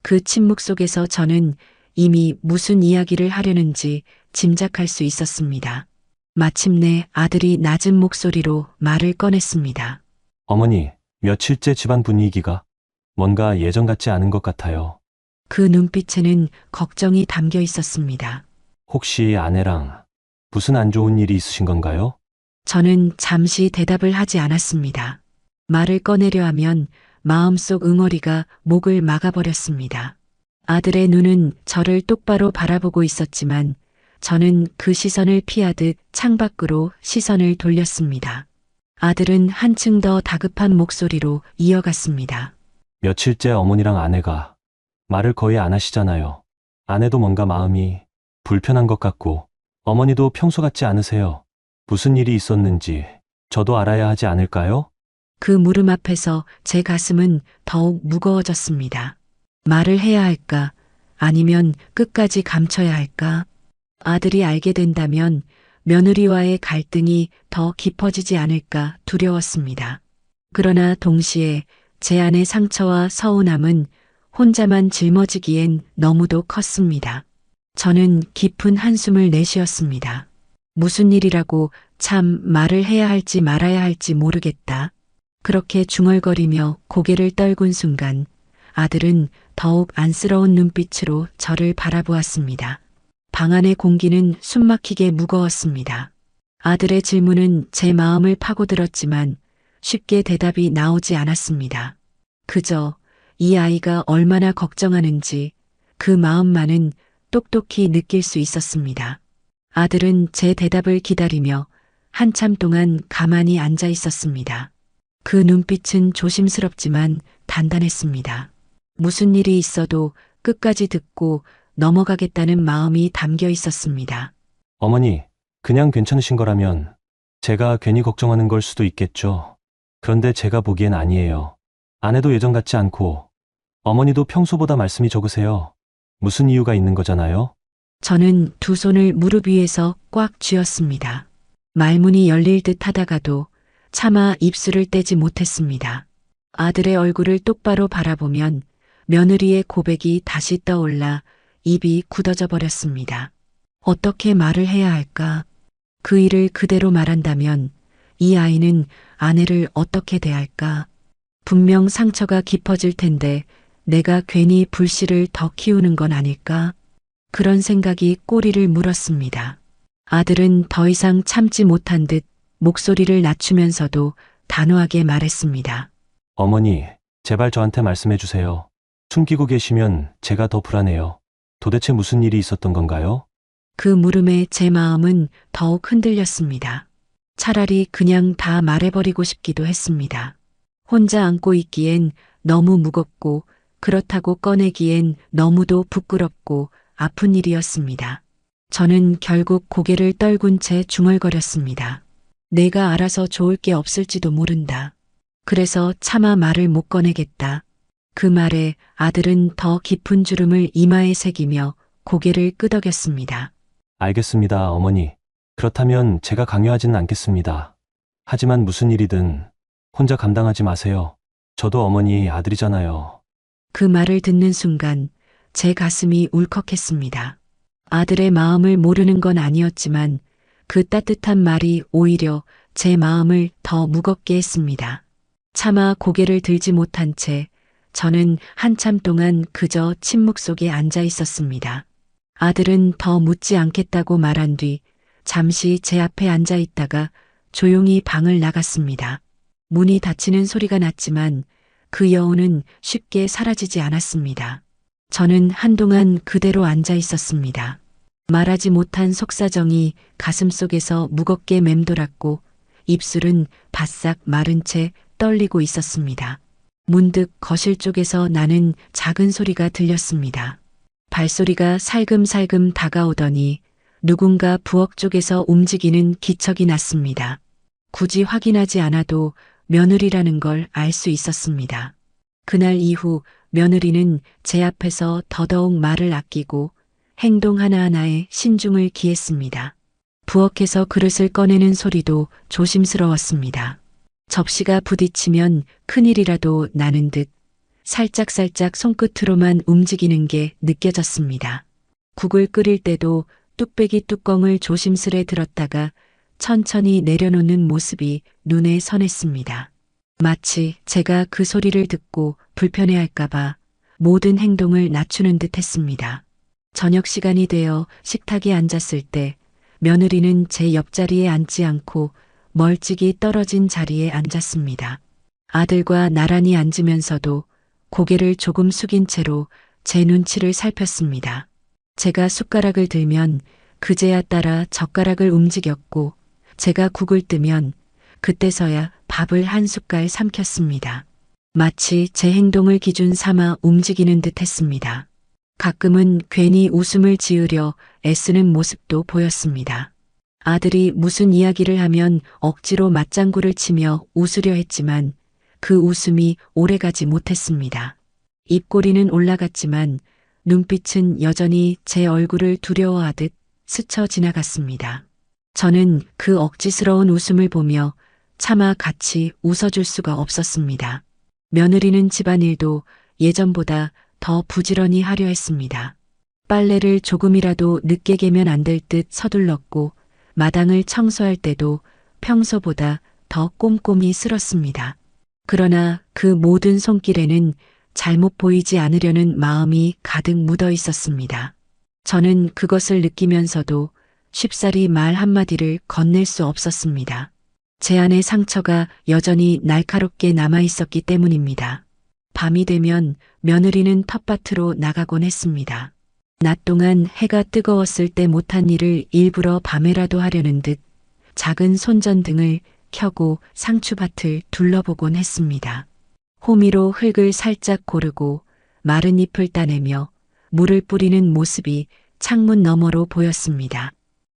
그 침묵 속에서 저는 이미 무슨 이야기를 하려는지 짐작할 수 있었습니다. 마침내 아들이 낮은 목소리로 말을 꺼냈습니다. 어머니, 며칠째 집안 분위기가 뭔가 예전 같지 않은 것 같아요. 그 눈빛에는 걱정이 담겨 있었습니다. 혹시 아내랑 무슨 안 좋은 일이 있으신 건가요? 저는 잠시 대답을 하지 않았습니다. 말을 꺼내려 하면 마음속 응어리가 목을 막아버렸습니다. 아들의 눈은 저를 똑바로 바라보고 있었지만 저는 그 시선을 피하듯 창밖으로 시선을 돌렸습니다. 아들은 한층 더 다급한 목소리로 이어갔습니다. 며칠째 어머니랑 아내가 말을 거의 안 하시잖아요. 아내도 뭔가 마음이 불편한 것 같고 어머니도 평소 같지 않으세요. 무슨 일이 있었는지 저도 알아야 하지 않을까요? 그 물음 앞에서 제 가슴은 더욱 무거워졌습니다. 말을 해야 할까? 아니면 끝까지 감춰야 할까? 아들이 알게 된다면 며느리와의 갈등이 더 깊어지지 않을까 두려웠습니다. 그러나 동시에 제 안의 상처와 서운함은 혼자만 짊어지기엔 너무도 컸습니다. 저는 깊은 한숨을 내쉬었습니다. 무슨 일이라고 참 말을 해야 할지 말아야 할지 모르겠다. 그렇게 중얼거리며 고개를 떨군 순간 아들은 더욱 안쓰러운 눈빛으로 저를 바라보았습니다. 방 안의 공기는 숨막히게 무거웠습니다. 아들의 질문은 제 마음을 파고들었지만 쉽게 대답이 나오지 않았습니다. 그저 이 아이가 얼마나 걱정하는지 그 마음만은 똑똑히 느낄 수 있었습니다. 아들은 제 대답을 기다리며 한참 동안 가만히 앉아 있었습니다. 그 눈빛은 조심스럽지만 단단했습니다. 무슨 일이 있어도 끝까지 듣고 넘어가겠다는 마음이 담겨 있었습니다. 어머니, 그냥 괜찮으신 거라면 제가 괜히 걱정하는 걸 수도 있겠죠. 그런데 제가 보기엔 아니에요. 아내도 예전 같지 않고 어머니도 평소보다 말씀이 적으세요. 무슨 이유가 있는 거잖아요? 저는 두 손을 무릎 위에서 꽉 쥐었습니다. 말문이 열릴 듯 하다가도 차마 입술을 떼지 못했습니다. 아들의 얼굴을 똑바로 바라보면 며느리의 고백이 다시 떠올라 입이 굳어져 버렸습니다. 어떻게 말을 해야 할까? 그 일을 그대로 말한다면 이 아이는 아내를 어떻게 대할까? 분명 상처가 깊어질 텐데 내가 괜히 불씨를 더 키우는 건 아닐까? 그런 생각이 꼬리를 물었습니다. 아들은 더 이상 참지 못한 듯 목소리를 낮추면서도 단호하게 말했습니다. 어머니, 제발 저한테 말씀해 주세요. 숨기고 계시면 제가 더 불안해요. 도대체 무슨 일이 있었던 건가요? 그 물음에 제 마음은 더욱 흔들렸습니다. 차라리 그냥 다 말해버리고 싶기도 했습니다. 혼자 안고 있기엔 너무 무겁고 그렇다고 꺼내기엔 너무도 부끄럽고 아픈 일이었습니다. 저는 결국 고개를 떨군 채 중얼거렸습니다. 내가 알아서 좋을 게 없을지도 모른다. 그래서 차마 말을 못 꺼내겠다. 그 말에 아들은 더 깊은 주름을 이마에 새기며 고개를 끄덕였습니다. 알겠습니다, 어머니. 그렇다면 제가 강요하지는 않겠습니다. 하지만 무슨 일이든 혼자 감당하지 마세요. 저도 어머니 아들이잖아요. 그 말을 듣는 순간 제 가슴이 울컥했습니다. 아들의 마음을 모르는 건 아니었지만 그 따뜻한 말이 오히려 제 마음을 더 무겁게 했습니다. 차마 고개를 들지 못한 채 저는 한참 동안 그저 침묵 속에 앉아 있었습니다. 아들은 더 묻지 않겠다고 말한 뒤 잠시 제 앞에 앉아 있다가 조용히 방을 나갔습니다. 문이 닫히는 소리가 났지만 그 여운은 쉽게 사라지지 않았습니다. 저는 한동안 그대로 앉아 있었습니다. 말하지 못한 속사정이 가슴속에서 무겁게 맴돌았고 입술은 바싹 마른 채 떨리고 있었습니다. 문득 거실 쪽에서 나는 작은 소리가 들렸습니다. 발소리가 살금살금 다가오더니 누군가 부엌 쪽에서 움직이는 기척이 났습니다. 굳이 확인하지 않아도 며느리라는 걸 알 수 있었습니다. 그날 이후 며느리는 제 앞에서 더더욱 말을 아끼고 행동 하나하나에 신중을 기했습니다. 부엌에서 그릇을 꺼내는 소리도 조심스러웠습니다. 접시가 부딪히면 큰일이라도 나는 듯 살짝살짝 손끝으로만 움직이는 게 느껴졌습니다. 국을 끓일 때도 뚝배기 뚜껑을 조심스레 들었다가 천천히 내려놓는 모습이 눈에 선했습니다. 마치 제가 그 소리를 듣고 불편해할까봐 모든 행동을 낮추는 듯 했습니다. 저녁 시간이 되어 식탁에 앉았을 때 며느리는 제 옆자리에 앉지 않고 멀찍이 떨어진 자리에 앉았습니다. 아들과 나란히 앉으면서도 고개를 조금 숙인 채로 제 눈치를 살폈습니다. 제가 숟가락을 들면 그제야 따라 젓가락을 움직였고 제가 국을 뜨면 그때서야 밥을 한 숟갈 삼켰습니다. 마치 제 행동을 기준 삼아 움직이는 듯 했습니다. 가끔은 괜히 웃음을 지으려 애쓰는 모습도 보였습니다. 아들이 무슨 이야기를 하면 억지로 맞장구를 치며 웃으려 했지만 그 웃음이 오래가지 못했습니다. 입꼬리는 올라갔지만 눈빛은 여전히 제 얼굴을 두려워하듯 스쳐 지나갔습니다. 저는 그 억지스러운 웃음을 보며 차마 같이 웃어줄 수가 없었습니다. 며느리는 집안일도 예전보다 더 부지런히 하려 했습니다. 빨래를 조금이라도 늦게 개면 안 될 듯 서둘렀고 마당을 청소할 때도 평소보다 더 꼼꼼히 쓸었습니다. 그러나 그 모든 손길에는 잘못 보이지 않으려는 마음이 가득 묻어 있었습니다. 저는 그것을 느끼면서도 쉽사리 말 한마디를 건넬 수 없었습니다. 제 안의 상처가 여전히 날카롭게 남아 있었기 때문입니다. 밤이 되면 며느리는 텃밭으로 나가곤 했습니다. 낮 동안 해가 뜨거웠을 때 못한 일을 일부러 밤에라도 하려는 듯 작은 손전등을 켜고 상추밭을 둘러보곤 했습니다. 호미로 흙을 살짝 고르고 마른 잎을 따내며 물을 뿌리는 모습이 창문 너머로 보였습니다.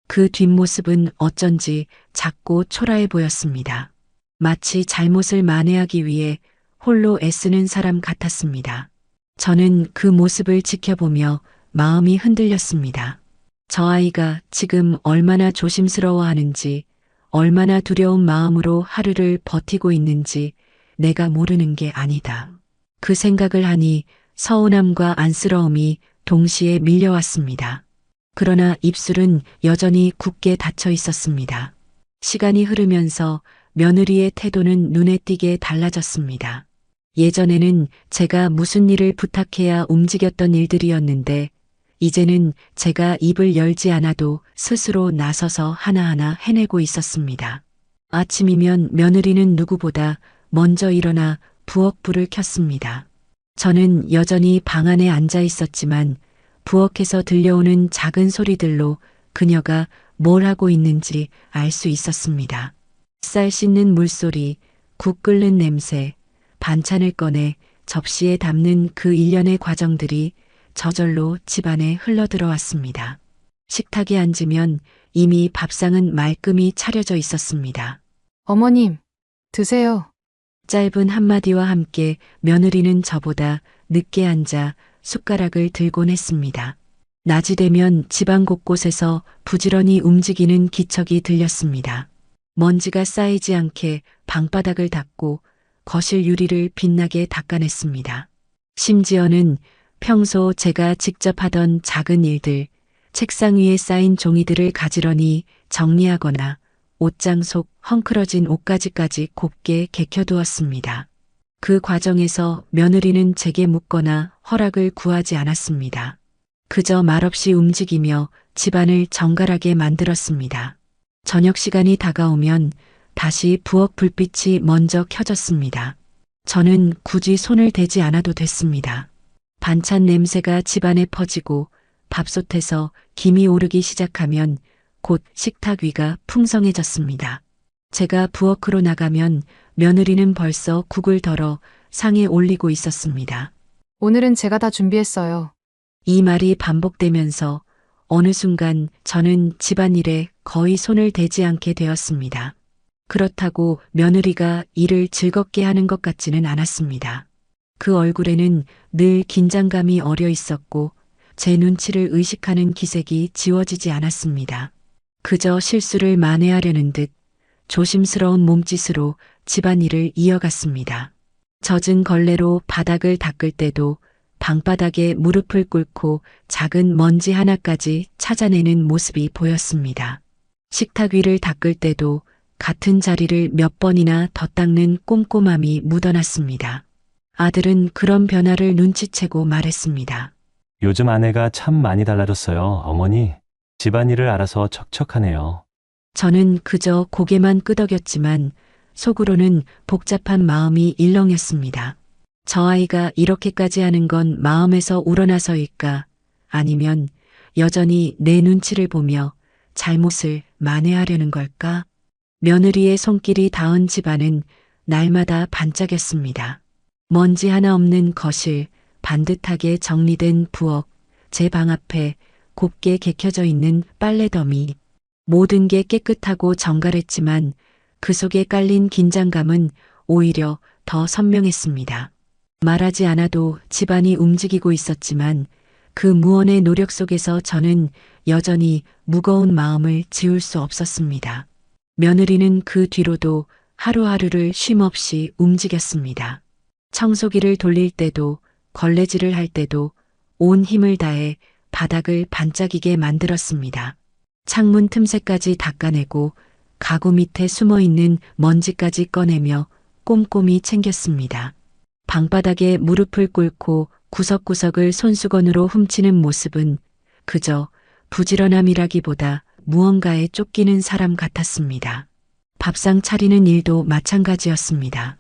그 뒷모습은 어쩐지 작고 초라해 보였습니다. 마치 잘못을 만회하기 위해 홀로 애쓰는 사람 같았습니다. 저는 그 모습을 지켜보며 마음이 흔들렸습니다. 저 아이가 지금 얼마나 조심스러워하는지, 얼마나 두려운 마음으로 하루를 버티고 있는지 내가 모르는 게 아니다. 그 생각을 하니 서운함과 안쓰러움이 동시에 밀려왔습니다. 그러나 입술은 여전히 굳게 닫혀 있었습니다. 시간이 흐르면서 며느리의 태도는 눈에 띄게 달라졌습니다. 예전에는 제가 무슨 일을 부탁해야 움직였던 일들이었는데 이제는 제가 입을 열지 않아도 스스로 나서서 하나하나 해내고 있었습니다. 아침이면 며느리는 누구보다 먼저 일어나 부엌 불을 켰습니다. 저는 여전히 방 안에 앉아 있었지만 부엌에서 들려오는 작은 소리들로 그녀가 뭘 하고 있는지 알 수 있었습니다. 쌀 씻는 물소리, 국 끓는 냄새, 반찬을 꺼내 접시에 담는 그 일련의 과정들이 저절로 집안에 흘러들어왔습니다. 식탁에 앉으면 이미 밥상은 말끔히 차려져 있었습니다. 어머님, 드세요. 짧은 한마디와 함께 며느리는 저보다 늦게 앉아 숟가락을 들곤 했습니다. 낮이 되면 집안 곳곳에서 부지런히 움직이는 기척이 들렸습니다. 먼지가 쌓이지 않게 방바닥을 닦고 거실 유리를 빛나게 닦아냈습니다. 심지어는 평소 제가 직접 하던 작은 일들, 책상 위에 쌓인 종이들을 가지런히 정리하거나 옷장 속 헝클어진 옷가지까지 곱게 개켜두었습니다. 그 과정에서 며느리는 제게 묻거나 허락을 구하지 않았습니다. 그저 말없이 움직이며 집안을 정갈하게 만들었습니다. 저녁 시간이 다가오면 다시 부엌 불빛이 먼저 켜졌습니다. 저는 굳이 손을 대지 않아도 됐습니다. 반찬 냄새가 집안에 퍼지고 밥솥에서 김이 오르기 시작하면 곧 식탁 위가 풍성해졌습니다. 제가 부엌으로 나가면 며느리는 벌써 국을 덜어 상에 올리고 있었습니다. 오늘은 제가 다 준비했어요. 이 말이 반복되면서 어느 순간 저는 집안일에 거의 손을 대지 않게 되었습니다. 그렇다고 며느리가 일을 즐겁게 하는 것 같지는 않았습니다. 그 얼굴에는 늘 긴장감이 어려 있었고 제 눈치를 의식하는 기색이 지워지지 않았습니다. 그저 실수를 만회하려는 듯 조심스러운 몸짓으로 집안일을 이어갔습니다. 젖은 걸레로 바닥을 닦을 때도 방바닥에 무릎을 꿇고 작은 먼지 하나까지 찾아내는 모습이 보였습니다. 식탁 위를 닦을 때도 같은 자리를 몇 번이나 더 닦는 꼼꼼함이 묻어났습니다. 아들은 그런 변화를 눈치채고 말했습니다. 요즘 아내가 참 많이 달라졌어요, 어머니. 집안일을 알아서 척척하네요. 저는 그저 고개만 끄덕였지만 속으로는 복잡한 마음이 일렁였습니다. 저 아이가 이렇게까지 하는 건 마음에서 우러나서일까? 아니면 여전히 내 눈치를 보며 잘못을 만회하려는 걸까? 며느리의 손길이 닿은 집안은 날마다 반짝였습니다. 먼지 하나 없는 거실, 반듯하게 정리된 부엌, 제 방 앞에 곱게 개켜져 있는 빨래더미. 모든 게 깨끗하고 정갈했지만 그 속에 깔린 긴장감은 오히려 더 선명했습니다. 말하지 않아도 집안이 움직이고 있었지만 그 무언의 노력 속에서 저는 여전히 무거운 마음을 지울 수 없었습니다. 며느리는 그 뒤로도 하루하루를 쉼없이 움직였습니다. 청소기를 돌릴 때도 걸레질을 할 때도 온 힘을 다해 바닥을 반짝이게 만들었습니다. 창문 틈새까지 닦아내고 가구 밑에 숨어있는 먼지까지 꺼내며 꼼꼼히 챙겼습니다. 방바닥에 무릎을 꿇고 구석구석을 손수건으로 훔치는 모습은 그저 부지런함이라기보다 무언가에 쫓기는 사람 같았습니다. 밥상 차리는 일도 마찬가지였습니다.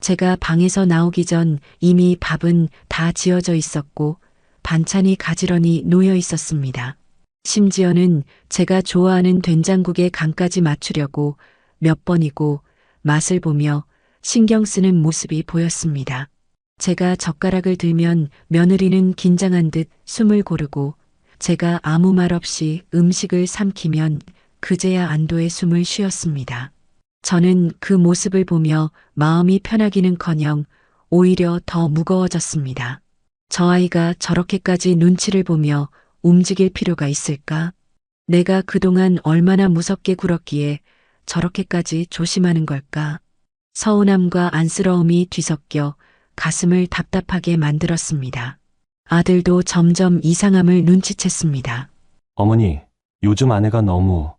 제가 방에서 나오기 전 이미 밥은 다 지어져 있었고 반찬이 가지런히 놓여 있었습니다. 심지어는 제가 좋아하는 된장국의 간까지 맞추려고 몇 번이고 맛을 보며 신경 쓰는 모습이 보였습니다. 제가 젓가락을 들면 며느리는 긴장한 듯 숨을 고르고 제가 아무 말 없이 음식을 삼키면 그제야 안도의 숨을 쉬었습니다. 저는 그 모습을 보며 마음이 편하기는커녕 오히려 더 무거워졌습니다. 저 아이가 저렇게까지 눈치를 보며 움직일 필요가 있을까? 내가 그동안 얼마나 무섭게 굴었기에 저렇게까지 조심하는 걸까? 서운함과 안쓰러움이 뒤섞여 가슴을 답답하게 만들었습니다. 아들도 점점 이상함을 눈치챘습니다. 어머니, 요즘 아내가 너무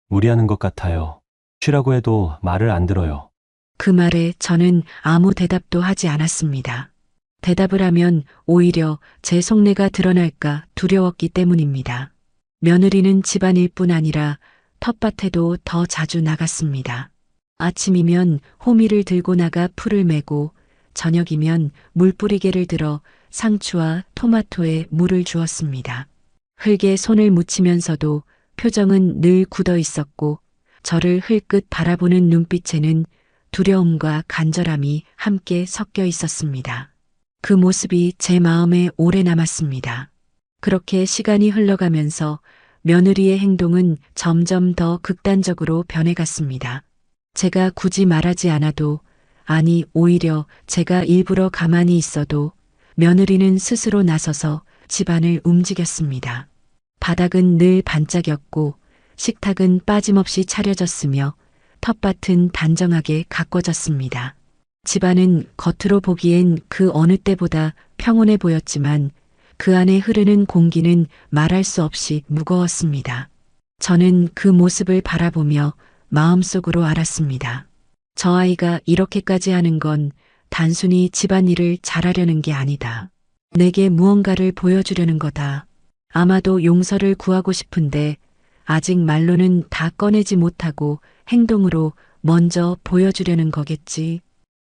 무리하는 것 같아요. 쉬라고 해도 말을 안 들어요. 그 말에 저는 아무 대답도 하지 않았습니다. 대답을 하면 오히려 제 속내가 드러날까 두려웠기 때문입니다. 며느리는 집안일뿐 아니라 텃밭에도 더 자주 나갔습니다. 아침이면 호미를 들고 나가 풀을 메고 저녁이면 물뿌리개를 들어 상추와 토마토에 물을 주었습니다. 흙에 손을 묻히면서도 표정은 늘 굳어 있었고 저를 흘끗 바라보는 눈빛에는 두려움과 간절함이 함께 섞여 있었습니다. 그 모습이 제 마음에 오래 남았습니다. 그렇게 시간이 흘러가면서 며느리의 행동은 점점 더 극단적으로 변해갔습니다. 제가 굳이 말하지 않아도, 아니 오히려 제가 일부러 가만히 있어도 며느리는 스스로 나서서 집안을 움직였습니다. 바닥은 늘 반짝였고 식탁은 빠짐없이 차려졌으며 텃밭은 단정하게 가꿔졌습니다. 집안은 겉으로 보기엔 그 어느 때보다 평온해 보였지만 그 안에 흐르는 공기는 말할 수 없이 무거웠습니다. 저는 그 모습을 바라보며 마음속으로 알았습니다. 저 아이가 이렇게까지 하는 건 단순히 집안일을 잘하려는 게 아니다. 내게 무언가를 보여주려는 거다. 아마도 용서를 구하고 싶은데 아직 말로는 다 꺼내지 못하고 행동으로 먼저 보여주려는 거겠지.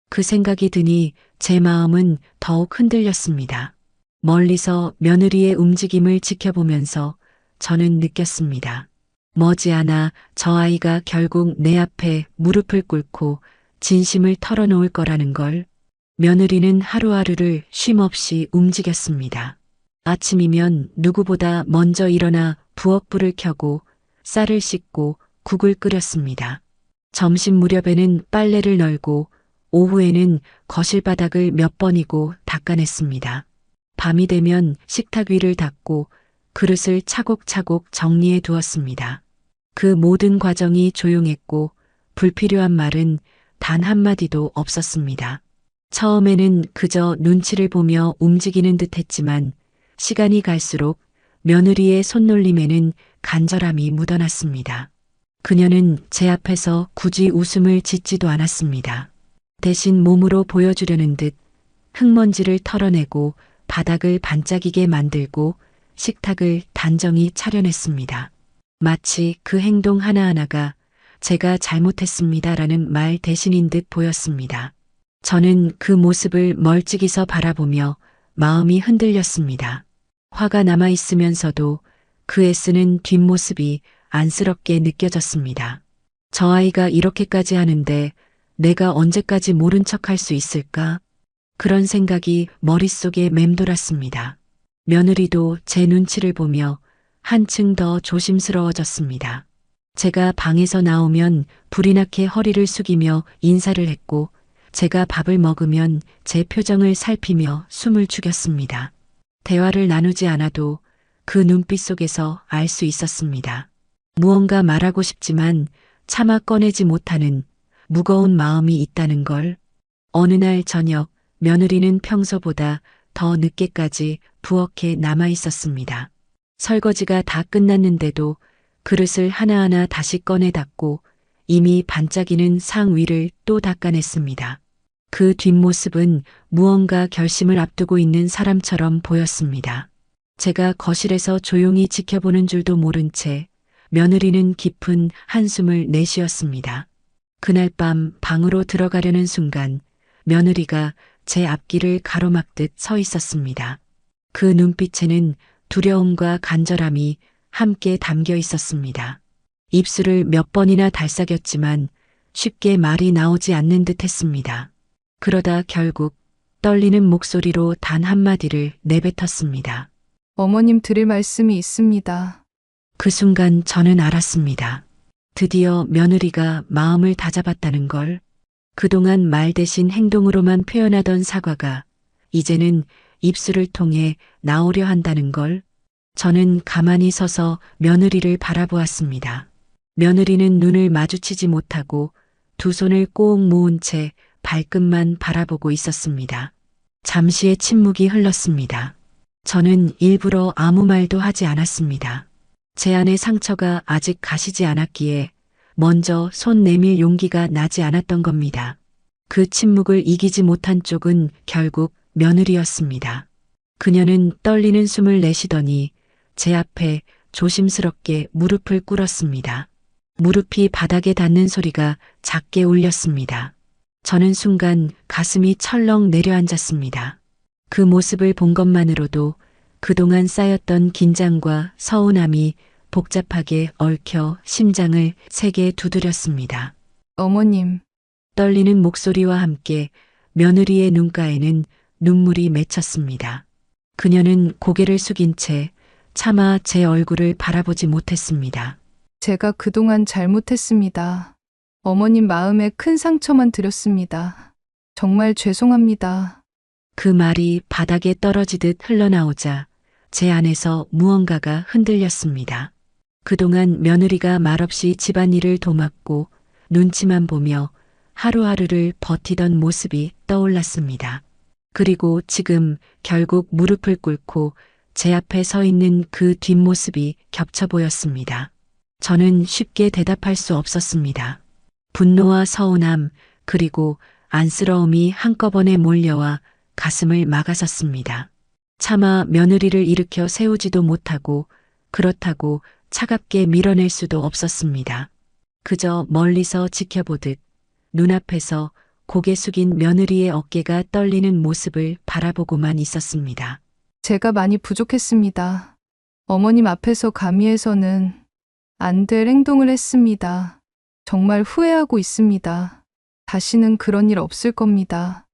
그 생각이 드니 제 마음은 더욱 흔들렸습니다. 멀리서 며느리의 움직임을 지켜보면서 저는 느꼈습니다. 머지않아 저 아이가 결국 내 앞에 무릎을 꿇고 진심을 털어놓을 거라는 걸. 며느리는 하루하루를 쉼없이 움직였습니다. 아침이면 누구보다 먼저 일어나 부엌불을 켜고 쌀을 씻고 국을 끓였습니다. 점심 무렵에는 빨래를 널고 오후에는 거실 바닥을 몇 번이고 닦아냈습니다. 밤이 되면 식탁 위를 닦고 그릇을 차곡차곡 정리해 두었습니다. 그 모든 과정이 조용했고 불필요한 말은 단 한마디도 없었습니다. 처음에는 그저 눈치를 보며 움직이는 듯 했지만 시간이 갈수록 며느리의 손놀림에는 간절함이 묻어났습니다. 그녀는 제 앞에서 굳이 웃음을 짓지도 않았습니다. 대신 몸으로 보여주려는 듯 흙먼지를 털어내고 바닥을 반짝이게 만들고 식탁을 단정히 차려냈습니다. 마치 그 행동 하나하나가 제가 잘못했습니다라는 말 대신인 듯 보였습니다. 저는 그 모습을 멀찍이서 바라보며 마음이 흔들렸습니다. 화가 남아있으면서도 그 애쓰는 뒷모습이 안쓰럽게 느껴졌습니다. 저 아이가 이렇게까지 하는데 내가 언제까지 모른 척할 수 있을까? 그런 생각이 머릿속에 맴돌았습니다. 며느리도 제 눈치를 보며 한층 더 조심스러워졌습니다. 제가 방에서 나오면 불이 나게 허리를 숙이며 인사를 했고 제가 밥을 먹으면 제 표정을 살피며 숨을 죽였습니다. 대화를 나누지 않아도 그 눈빛 속에서 알 수 있었습니다. 무언가 말하고 싶지만 차마 꺼내지 못하는 무거운 마음이 있다는 걸. 어느 날 저녁 며느리는 평소보다 더 늦게까지 부엌에 남아 있었습니다. 설거지가 다 끝났는데도 그릇을 하나하나 다시 꺼내 닦고 이미 반짝이는 상 위를 또 닦아냈습니다. 그 뒷모습은 무언가 결심을 앞두고 있는 사람처럼 보였습니다. 제가 거실에서 조용히 지켜보는 줄도 모른 채 며느리는 깊은 한숨을 내쉬었습니다. 그날 밤 방으로 들어가려는 순간 며느리가 제 앞길을 가로막듯 서 있었습니다. 그 눈빛에는 두려움과 간절함이 함께 담겨 있었습니다. 입술을 몇 번이나 달싹였지만 쉽게 말이 나오지 않는 듯 했습니다. 그러다 결국 떨리는 목소리로 단 한마디를 내뱉었습니다. 어머님 드릴 말씀이 있습니다. 그 순간 저는 알았습니다. 드디어 며느리가 마음을 다잡았다는 걸. 그동안 말 대신 행동으로만 표현하던 사과가 이제는 입술을 통해 나오려 한다는 걸. 저는 가만히 서서 며느리를 바라보았습니다. 며느리는 눈을 마주치지 못하고 두 손을 꼭 모은 채 발끝만 바라보고 있었습니다. 잠시의 침묵이 흘렀습니다. 저는 일부러 아무 말도 하지 않았습니다. 제 안의 상처가 아직 가시지 않았기에 먼저 손 내밀 용기가 나지 않았던 겁니다. 그 침묵을 이기지 못한 쪽은 결국 며느리였습니다. 그녀는 떨리는 숨을 내쉬더니 제 앞에 조심스럽게 무릎을 꿇었습니다. 무릎이 바닥에 닿는 소리가 작게 울렸습니다. 저는 순간 가슴이 철렁 내려앉았습니다. 그 모습을 본 것만으로도 그동안 쌓였던 긴장과 서운함이 복잡하게 얽혀 심장을 세게 두드렸습니다. 어머님, 떨리는 목소리와 함께 며느리의 눈가에는 눈물이 맺혔습니다. 그녀는 고개를 숙인 채 차마 제 얼굴을 바라보지 못했습니다. 제가 그동안 잘못했습니다. 어머님 마음에 큰 상처만 드렸습니다. 정말 죄송합니다. 그 말이 바닥에 떨어지듯 흘러나오자 제 안에서 무언가가 흔들렸습니다. 그동안 며느리가 말없이 집안일을 도맡고 눈치만 보며 하루하루를 버티던 모습이 떠올랐습니다. 그리고 지금 결국 무릎을 꿇고 제 앞에 서 있는 그 뒷모습이 겹쳐 보였습니다. 저는 쉽게 대답할 수 없었습니다. 분노와 서운함 그리고 안쓰러움이 한꺼번에 몰려와 가슴을 막아섰습니다. 차마 며느리를 일으켜 세우지도 못하고 그렇다고 차갑게 밀어낼 수도 없었습니다. 그저 멀리서 지켜보듯 눈앞에서 고개 숙인 며느리의 어깨가 떨리는 모습을 바라보고만 있었습니다. 제가 많이 부족했습니다. 어머님 앞에서 감히해서는 안 될 행동을 했습니다. 정말 후회하고 있습니다. 다시는 그런 일 없을 겁니다.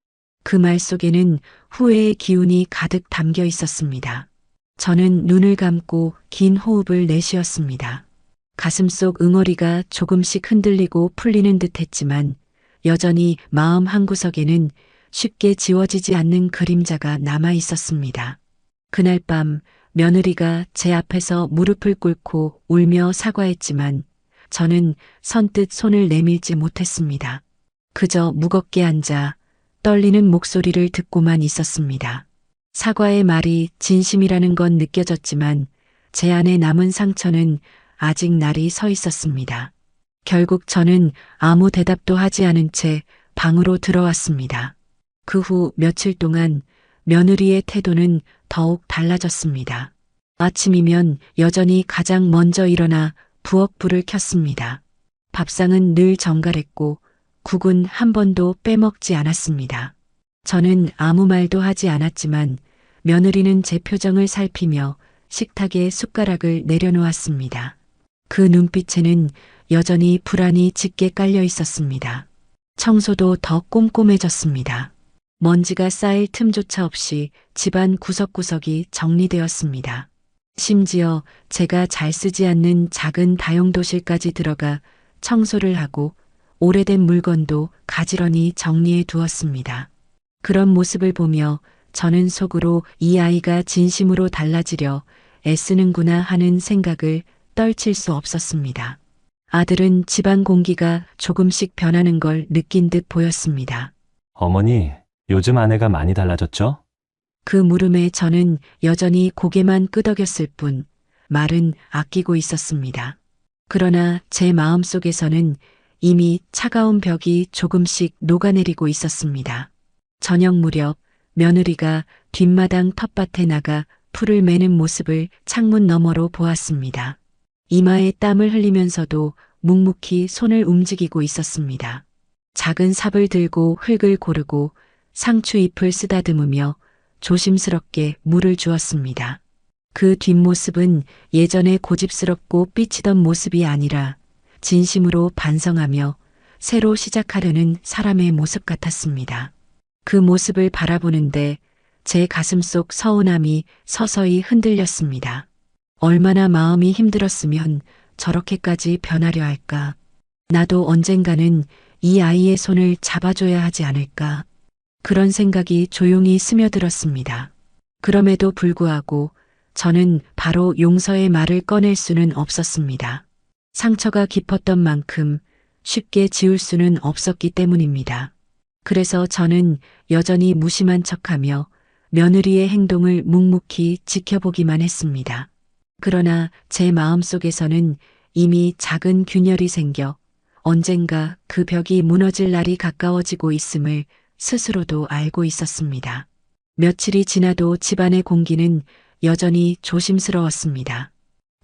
그 말 속에는 후회의 기운이 가득 담겨 있었습니다. 저는 눈을 감고 긴 호흡을 내쉬었습니다. 가슴속 응어리가 조금씩 흔들리고 풀리는 듯 했지만 여전히 마음 한구석에는 쉽게 지워지지 않는 그림자가 남아 있었습니다. 그날 밤 며느리가 제 앞에서 무릎을 꿇고 울며 사과했지만 저는 선뜻 손을 내밀지 못했습니다. 그저 무겁게 앉아 떨리는 목소리를 듣고만 있었습니다. 사과의 말이 진심이라는 건 느껴졌지만 제 안에 남은 상처는 아직 날이 서 있었습니다. 결국 저는 아무 대답도 하지 않은 채 방으로 들어왔습니다. 그 후 며칠 동안 며느리의 태도는 더욱 달라졌습니다. 아침이면 여전히 가장 먼저 일어나 부엌 불을 켰습니다. 밥상은 늘 정갈했고 국은 한 번도 빼먹지 않았습니다. 저는 아무 말도 하지 않았지만 며느리는 제 표정을 살피며 식탁에 숟가락을 내려놓았습니다. 그 눈빛에는 여전히 불안이 짙게 깔려 있었습니다. 청소도 더 꼼꼼해졌습니다. 먼지가 쌓일 틈조차 없이 집안 구석구석이 정리되었습니다. 심지어 제가 잘 쓰지 않는 작은 다용도실까지 들어가 청소를 하고 오래된 물건도 가지런히 정리해 두었습니다. 그런 모습을 보며 저는 속으로 이 아이가 진심으로 달라지려 애쓰는구나 하는 생각을 떨칠 수 없었습니다. 아들은 집안 공기가 조금씩 변하는 걸 느낀 듯 보였습니다. 어머니, 요즘 아내가 많이 달라졌죠? 그 물음에 저는 여전히 고개만 끄덕였을 뿐 말은 아끼고 있었습니다. 그러나 제 마음속에서는 이미 차가운 벽이 조금씩 녹아내리고 있었습니다. 저녁 무렵 며느리가 뒷마당 텃밭에 나가 풀을 매는 모습을 창문 너머로 보았습니다. 이마에 땀을 흘리면서도 묵묵히 손을 움직이고 있었습니다. 작은 삽을 들고 흙을 고르고 상추 잎을 쓰다듬으며 조심스럽게 물을 주었습니다. 그 뒷모습은 예전에 고집스럽고 삐치던 모습이 아니라 진심으로 반성하며 새로 시작하려는 사람의 모습 같았습니다. 그 모습을 바라보는데 제 가슴속 서운함이 서서히 흔들렸습니다. 얼마나 마음이 힘들었으면 저렇게까지 변하려 할까? 나도 언젠가는 이 아이의 손을 잡아줘야 하지 않을까? 그런 생각이 조용히 스며들었습니다. 그럼에도 불구하고 저는 바로 용서의 말을 꺼낼 수는 없었습니다. 상처가 깊었던 만큼 쉽게 지울 수는 없었기 때문입니다. 그래서 저는 여전히 무심한 척하며 며느리의 행동을 묵묵히 지켜보기만 했습니다. 그러나 제 마음속에서는 이미 작은 균열이 생겨 언젠가 그 벽이 무너질 날이 가까워지고 있음을 스스로도 알고 있었습니다. 며칠이 지나도 집안의 공기는 여전히 조심스러웠습니다.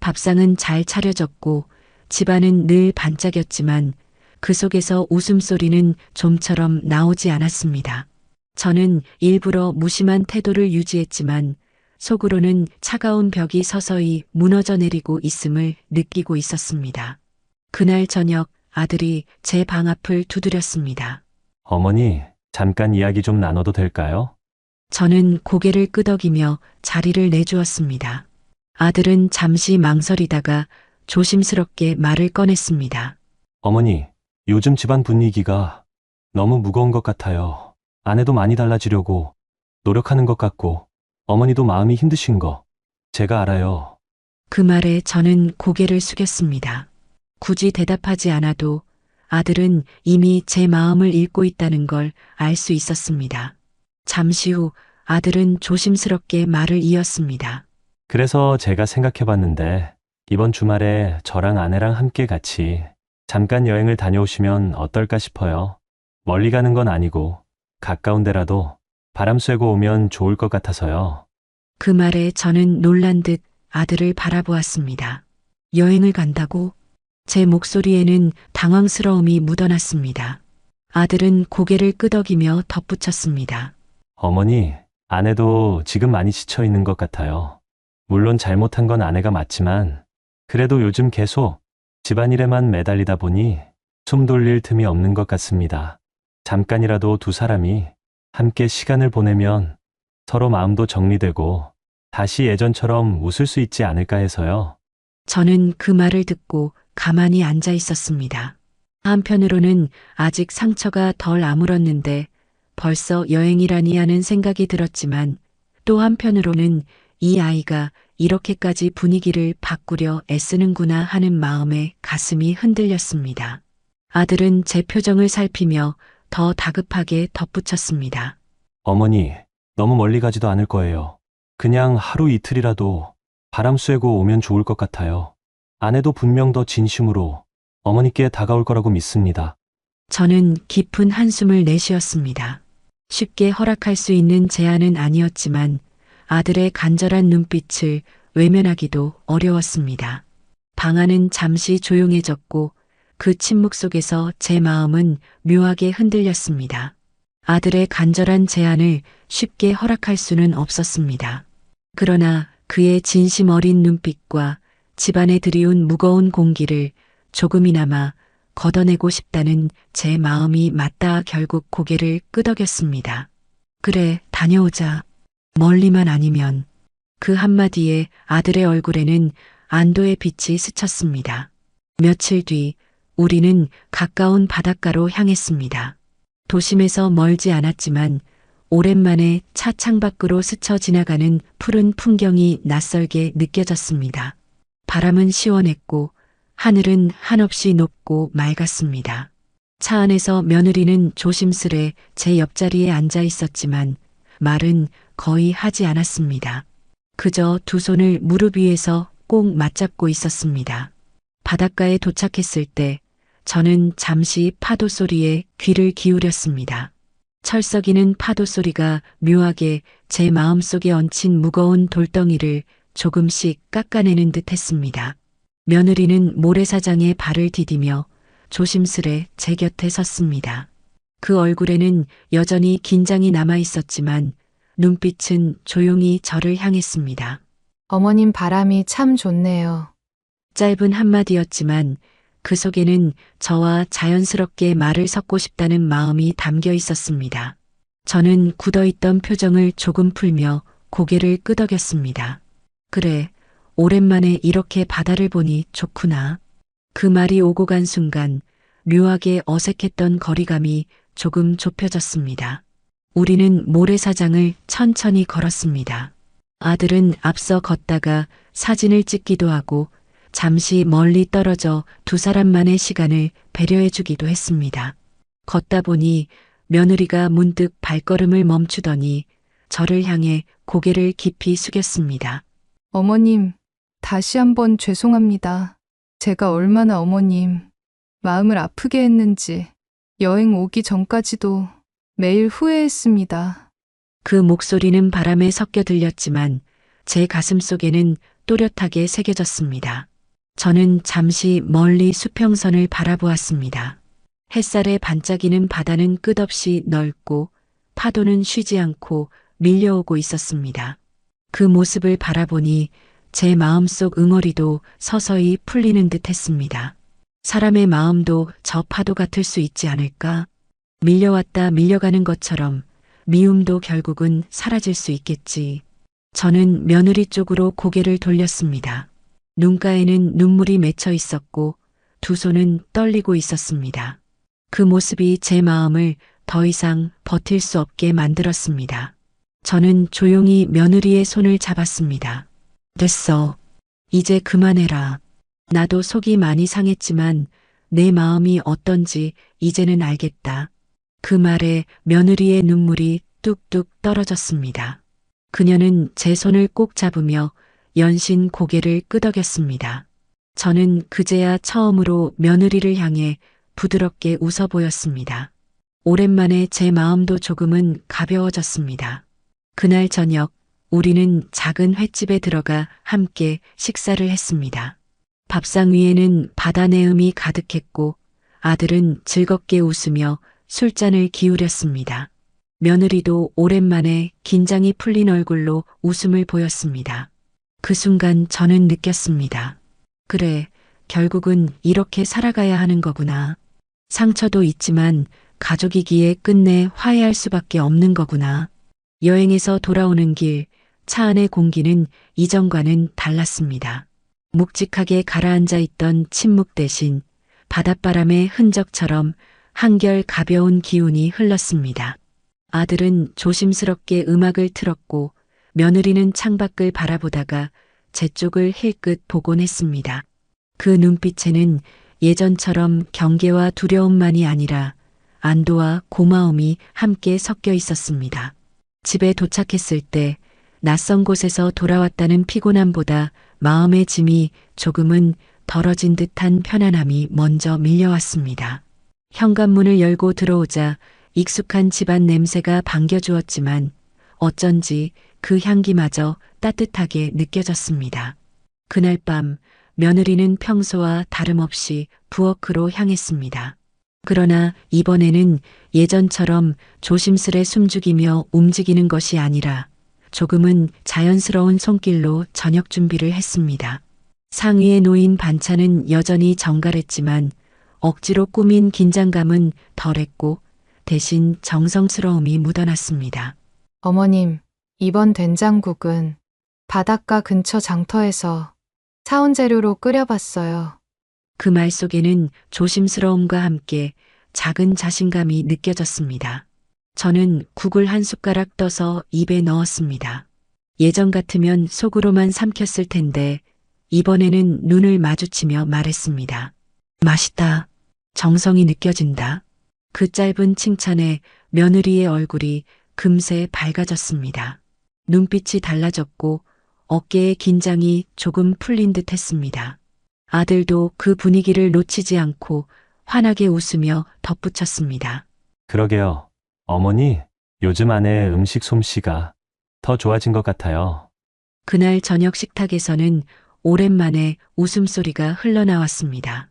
밥상은 잘 차려졌고 집안은 늘 반짝였지만 그 속에서 웃음소리는 좀처럼 나오지 않았습니다. 저는 일부러 무심한 태도를 유지했지만 속으로는 차가운 벽이 서서히 무너져 내리고 있음을 느끼고 있었습니다. 그날 저녁 아들이 제 방 앞을 두드렸습니다. 어머니, 잠깐 이야기 좀 나눠도 될까요? 저는 고개를 끄덕이며 자리를 내주었습니다. 아들은 잠시 망설이다가 조심스럽게 말을 꺼냈습니다. 어머니, 요즘 집안 분위기가 너무 무거운 것 같아요. 아내도 많이 달라지려고 노력하는 것 같고 어머니도 마음이 힘드신 거 제가 알아요. 그 말에 저는 고개를 숙였습니다. 굳이 대답하지 않아도 아들은 이미 제 마음을 읽고 있다는 걸 알 수 있었습니다. 잠시 후 아들은 조심스럽게 말을 이었습니다. 그래서 제가 생각해봤는데 이번 주말에 저랑 아내랑 함께 같이 잠깐 여행을 다녀오시면 어떨까 싶어요. 멀리 가는 건 아니고 가까운 데라도 바람 쐬고 오면 좋을 것 같아서요. 그 말에 저는 놀란 듯 아들을 바라보았습니다. 여행을 간다고? 제 목소리에는 당황스러움이 묻어났습니다. 아들은 고개를 끄덕이며 덧붙였습니다. 어머니, 아내도 지금 많이 지쳐 있는 것 같아요. 물론 잘못한 건 아내가 맞지만 그래도 요즘 계속 집안일에만 매달리다 보니 숨 돌릴 틈이 없는 것 같습니다. 잠깐이라도 두 사람이 함께 시간을 보내면 서로 마음도 정리되고 다시 예전처럼 웃을 수 있지 않을까 해서요. 저는 그 말을 듣고 가만히 앉아 있었습니다. 한편으로는 아직 상처가 덜 아물었는데 벌써 여행이라니 하는 생각이 들었지만 또 한편으로는 이 아이가 이렇게까지 분위기를 바꾸려 애쓰는구나 하는 마음에 가슴이 흔들렸습니다. 아들은 제 표정을 살피며 더 다급하게 덧붙였습니다. 어머니, 너무 멀리 가지도 않을 거예요. 그냥 하루 이틀이라도 바람 쐬고 오면 좋을 것 같아요. 아내도 분명 더 진심으로 어머니께 다가올 거라고 믿습니다. 저는 깊은 한숨을 내쉬었습니다. 쉽게 허락할 수 있는 제안은 아니었지만 아들의 간절한 눈빛을 외면하기도 어려웠습니다. 방 안은 잠시 조용해졌고 그 침묵 속에서 제 마음은 묘하게 흔들렸습니다. 아들의 간절한 제안을 쉽게 허락할 수는 없었습니다. 그러나 그의 진심 어린 눈빛과 집안에 들이운 무거운 공기를 조금이나마 걷어내고 싶다는 제 마음이 맞닿아 결국 고개를 끄덕였습니다. 그래, 다녀오자. 멀리만 아니면. 그 한마디에 아들의 얼굴에는 안도의 빛이 스쳤습니다. 며칠 뒤 우리는 가까운 바닷가로 향했습니다. 도심에서 멀지 않았지만 오랜만에 차 창밖으로 스쳐 지나가는 푸른 풍경이 낯설게 느껴졌습니다. 바람은 시원했고 하늘은 한없이 높고 맑았습니다. 차 안에서 며느리는 조심스레 제 옆자리에 앉아 있었지만 말은 거의 하지 않았습니다. 그저 두 손을 무릎 위에서 꼭 맞잡고 있었습니다. 바닷가에 도착했을 때 저는 잠시 파도 소리에 귀를 기울였습니다. 철썩이는 파도 소리가 묘하게 제 마음속에 얹힌 무거운 돌덩이를 조금씩 깎아내는 듯 했습니다. 며느리는 모래사장에 발을 디디며 조심스레 제 곁에 섰습니다. 그 얼굴에는 여전히 긴장이 남아 있었지만 눈빛은 조용히 저를 향했습니다. 어머님 바람이 참 좋네요. 짧은 한마디였지만 그 속에는 저와 자연스럽게 말을 섞고 싶다는 마음이 담겨 있었습니다. 저는 굳어있던 표정을 조금 풀며 고개를 끄덕였습니다. 그래, 오랜만에 이렇게 바다를 보니 좋구나. 그 말이 오고 간 순간 묘하게 어색했던 거리감이 조금 좁혀졌습니다. 우리는 모래사장을 천천히 걸었습니다. 아들은 앞서 걷다가 사진을 찍기도 하고 잠시 멀리 떨어져 두 사람만의 시간을 배려해주기도 했습니다. 걷다 보니 며느리가 문득 발걸음을 멈추더니 저를 향해 고개를 깊이 숙였습니다. 어머님, 다시 한번 죄송합니다. 제가 얼마나 어머님 마음을 아프게 했는지 여행 오기 전까지도 매일 후회했습니다. 그 목소리는 바람에 섞여 들렸지만 제 가슴 속에는 또렷하게 새겨졌습니다. 저는 잠시 멀리 수평선을 바라보았습니다. 햇살에 반짝이는 바다는 끝없이 넓고 파도는 쉬지 않고 밀려오고 있었습니다. 그 모습을 바라보니 제 마음속 응어리도 서서히 풀리는 듯 했습니다. 사람의 마음도 저 파도 같을 수 있지 않을까? 밀려왔다 밀려가는 것처럼 미움도 결국은 사라질 수 있겠지. 저는 며느리 쪽으로 고개를 돌렸습니다. 눈가에는 눈물이 맺혀 있었고 두 손은 떨리고 있었습니다. 그 모습이 제 마음을 더 이상 버틸 수 없게 만들었습니다. 저는 조용히 며느리의 손을 잡았습니다. 됐어. 이제 그만해라. 나도 속이 많이 상했지만 내 마음이 어떤지 이제는 알겠다. 그 말에 며느리의 눈물이 뚝뚝 떨어졌습니다. 그녀는 제 손을 꼭 잡으며 연신 고개를 끄덕였습니다. 저는 그제야 처음으로 며느리를 향해 부드럽게 웃어 보였습니다. 오랜만에 제 마음도 조금은 가벼워졌습니다. 그날 저녁 우리는 작은 횟집에 들어가 함께 식사를 했습니다. 밥상 위에는 바다 내음이 가득했고 아들은 즐겁게 웃으며 술잔을 기울였습니다. 며느리도 오랜만에 긴장이 풀린 얼굴로 웃음을 보였습니다. 그 순간 저는 느꼈습니다. 그래, 결국은 이렇게 살아가야 하는 거구나. 상처도 있지만 가족이기에 끝내 화해할 수밖에 없는 거구나. 여행에서 돌아오는 길, 차 안의 공기는 이전과는 달랐습니다. 묵직하게 가라앉아 있던 침묵 대신 바닷바람의 흔적처럼 한결 가벼운 기운이 흘렀습니다. 아들은 조심스럽게 음악을 틀었고 며느리는 창밖을 바라보다가 제 쪽을 힐끗 보곤 했습니다. 그 눈빛에는 예전처럼 경계와 두려움만이 아니라 안도와 고마움이 함께 섞여 있었습니다. 집에 도착했을 때 낯선 곳에서 돌아왔다는 피곤함보다 마음의 짐이 조금은 덜어진 듯한 편안함이 먼저 밀려왔습니다. 현관문을 열고 들어오자 익숙한 집안 냄새가 반겨주었지만 어쩐지 그 향기마저 따뜻하게 느껴졌습니다. 그날 밤 며느리는 평소와 다름없이 부엌으로 향했습니다. 그러나 이번에는 예전처럼 조심스레 숨죽이며 움직이는 것이 아니라 조금은 자연스러운 손길로 저녁 준비를 했습니다. 상위에 놓인 반찬은 여전히 정갈했지만 억지로 꾸민 긴장감은 덜했고 대신 정성스러움이 묻어났습니다. 어머님, 이번 된장국은 바닷가 근처 장터에서 사온 재료로 끓여봤어요. 그 말 속에는 조심스러움과 함께 작은 자신감이 느껴졌습니다. 저는 국을 한 숟가락 떠서 입에 넣었습니다. 예전 같으면 속으로만 삼켰을 텐데 이번에는 눈을 마주치며 말했습니다. 맛있다. 정성이 느껴진다. 그 짧은 칭찬에 며느리의 얼굴이 금세 밝아졌습니다. 눈빛이 달라졌고 어깨의 긴장이 조금 풀린 듯 했습니다. 아들도 그 분위기를 놓치지 않고 환하게 웃으며 덧붙였습니다. 그러게요. 어머니, 요즘 아내의 음식 솜씨가 더 좋아진 것 같아요. 그날 저녁 식탁에서는 오랜만에 웃음소리가 흘러나왔습니다.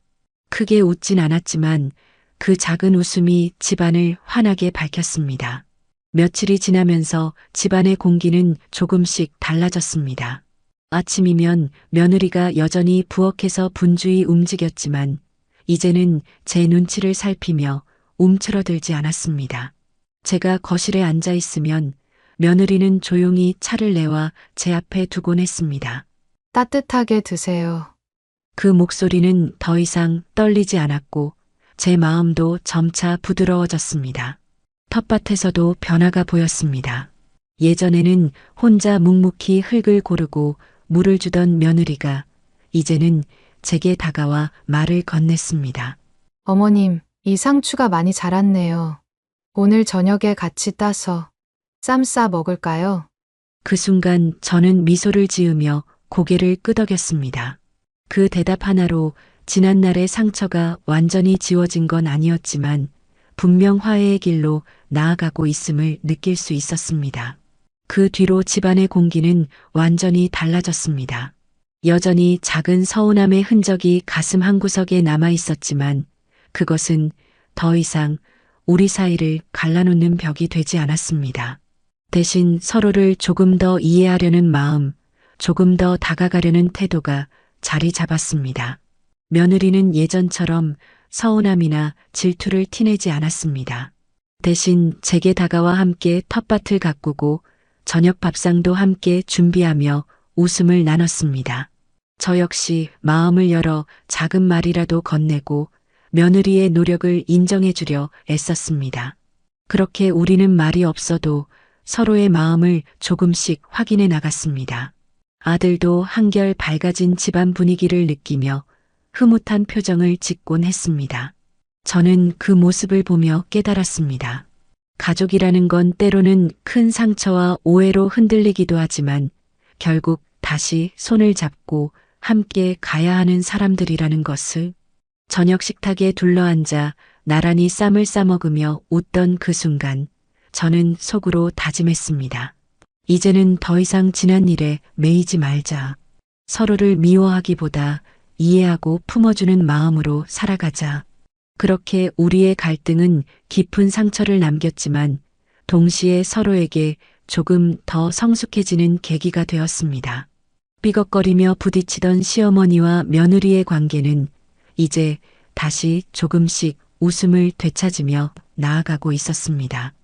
크게 웃진 않았지만 그 작은 웃음이 집안을 환하게 밝혔습니다. 며칠이 지나면서 집안의 공기는 조금씩 달라졌습니다. 아침이면 며느리가 여전히 부엌에서 분주히 움직였지만 이제는 제 눈치를 살피며 움츠러들지 않았습니다. 제가 거실에 앉아 있으면 며느리는 조용히 차를 내와 제 앞에 두곤 했습니다. 따뜻하게 드세요. 그 목소리는 더 이상 떨리지 않았고 제 마음도 점차 부드러워졌습니다. 텃밭에서도 변화가 보였습니다. 예전에는 혼자 묵묵히 흙을 고르고 물을 주던 며느리가 이제는 제게 다가와 말을 건넸습니다. 어머님, 이 상추가 많이 자랐네요. 오늘 저녁에 같이 따서 쌈 싸 먹을까요? 그 순간 저는 미소를 지으며 고개를 끄덕였습니다. 그 대답 하나로 지난날의 상처가 완전히 지워진 건 아니었지만 분명 화해의 길로 나아가고 있음을 느낄 수 있었습니다. 그 뒤로 집안의 공기는 완전히 달라졌습니다. 여전히 작은 서운함의 흔적이 가슴 한구석에 남아 있었지만 그것은 더 이상 우리 사이를 갈라놓는 벽이 되지 않았습니다. 대신 서로를 조금 더 이해하려는 마음, 조금 더 다가가려는 태도가 자리 잡았습니다. 며느리는 예전처럼 서운함이나 질투를 티내지 않았습니다. 대신 제게 다가와 함께 텃밭을 가꾸고 저녁 밥상도 함께 준비하며 웃음을 나눴습니다. 저 역시 마음을 열어 작은 말이라도 건네고 며느리의 노력을 인정해 주려 애썼습니다. 그렇게 우리는 말이 없어도 서로의 마음을 조금씩 확인해 나갔습니다. 아들도 한결 밝아진 집안 분위기를 느끼며 흐뭇한 표정을 짓곤 했습니다. 저는 그 모습을 보며 깨달았습니다. 가족이라는 건 때로는 큰 상처와 오해로 흔들리기도 하지만 결국 다시 손을 잡고 함께 가야 하는 사람들이라는 것을. 저녁 식탁에 둘러앉아 나란히 쌈을 싸먹으며 웃던 그 순간 저는 속으로 다짐했습니다. 이제는 더 이상 지난 일에 매이지 말자. 서로를 미워하기보다 이해하고 품어주는 마음으로 살아가자. 그렇게 우리의 갈등은 깊은 상처를 남겼지만 동시에 서로에게 조금 더 성숙해지는 계기가 되었습니다. 삐걱거리며 부딪히던 시어머니와 며느리의 관계는 이제 다시 조금씩 웃음을 되찾으며 나아가고 있었습니다.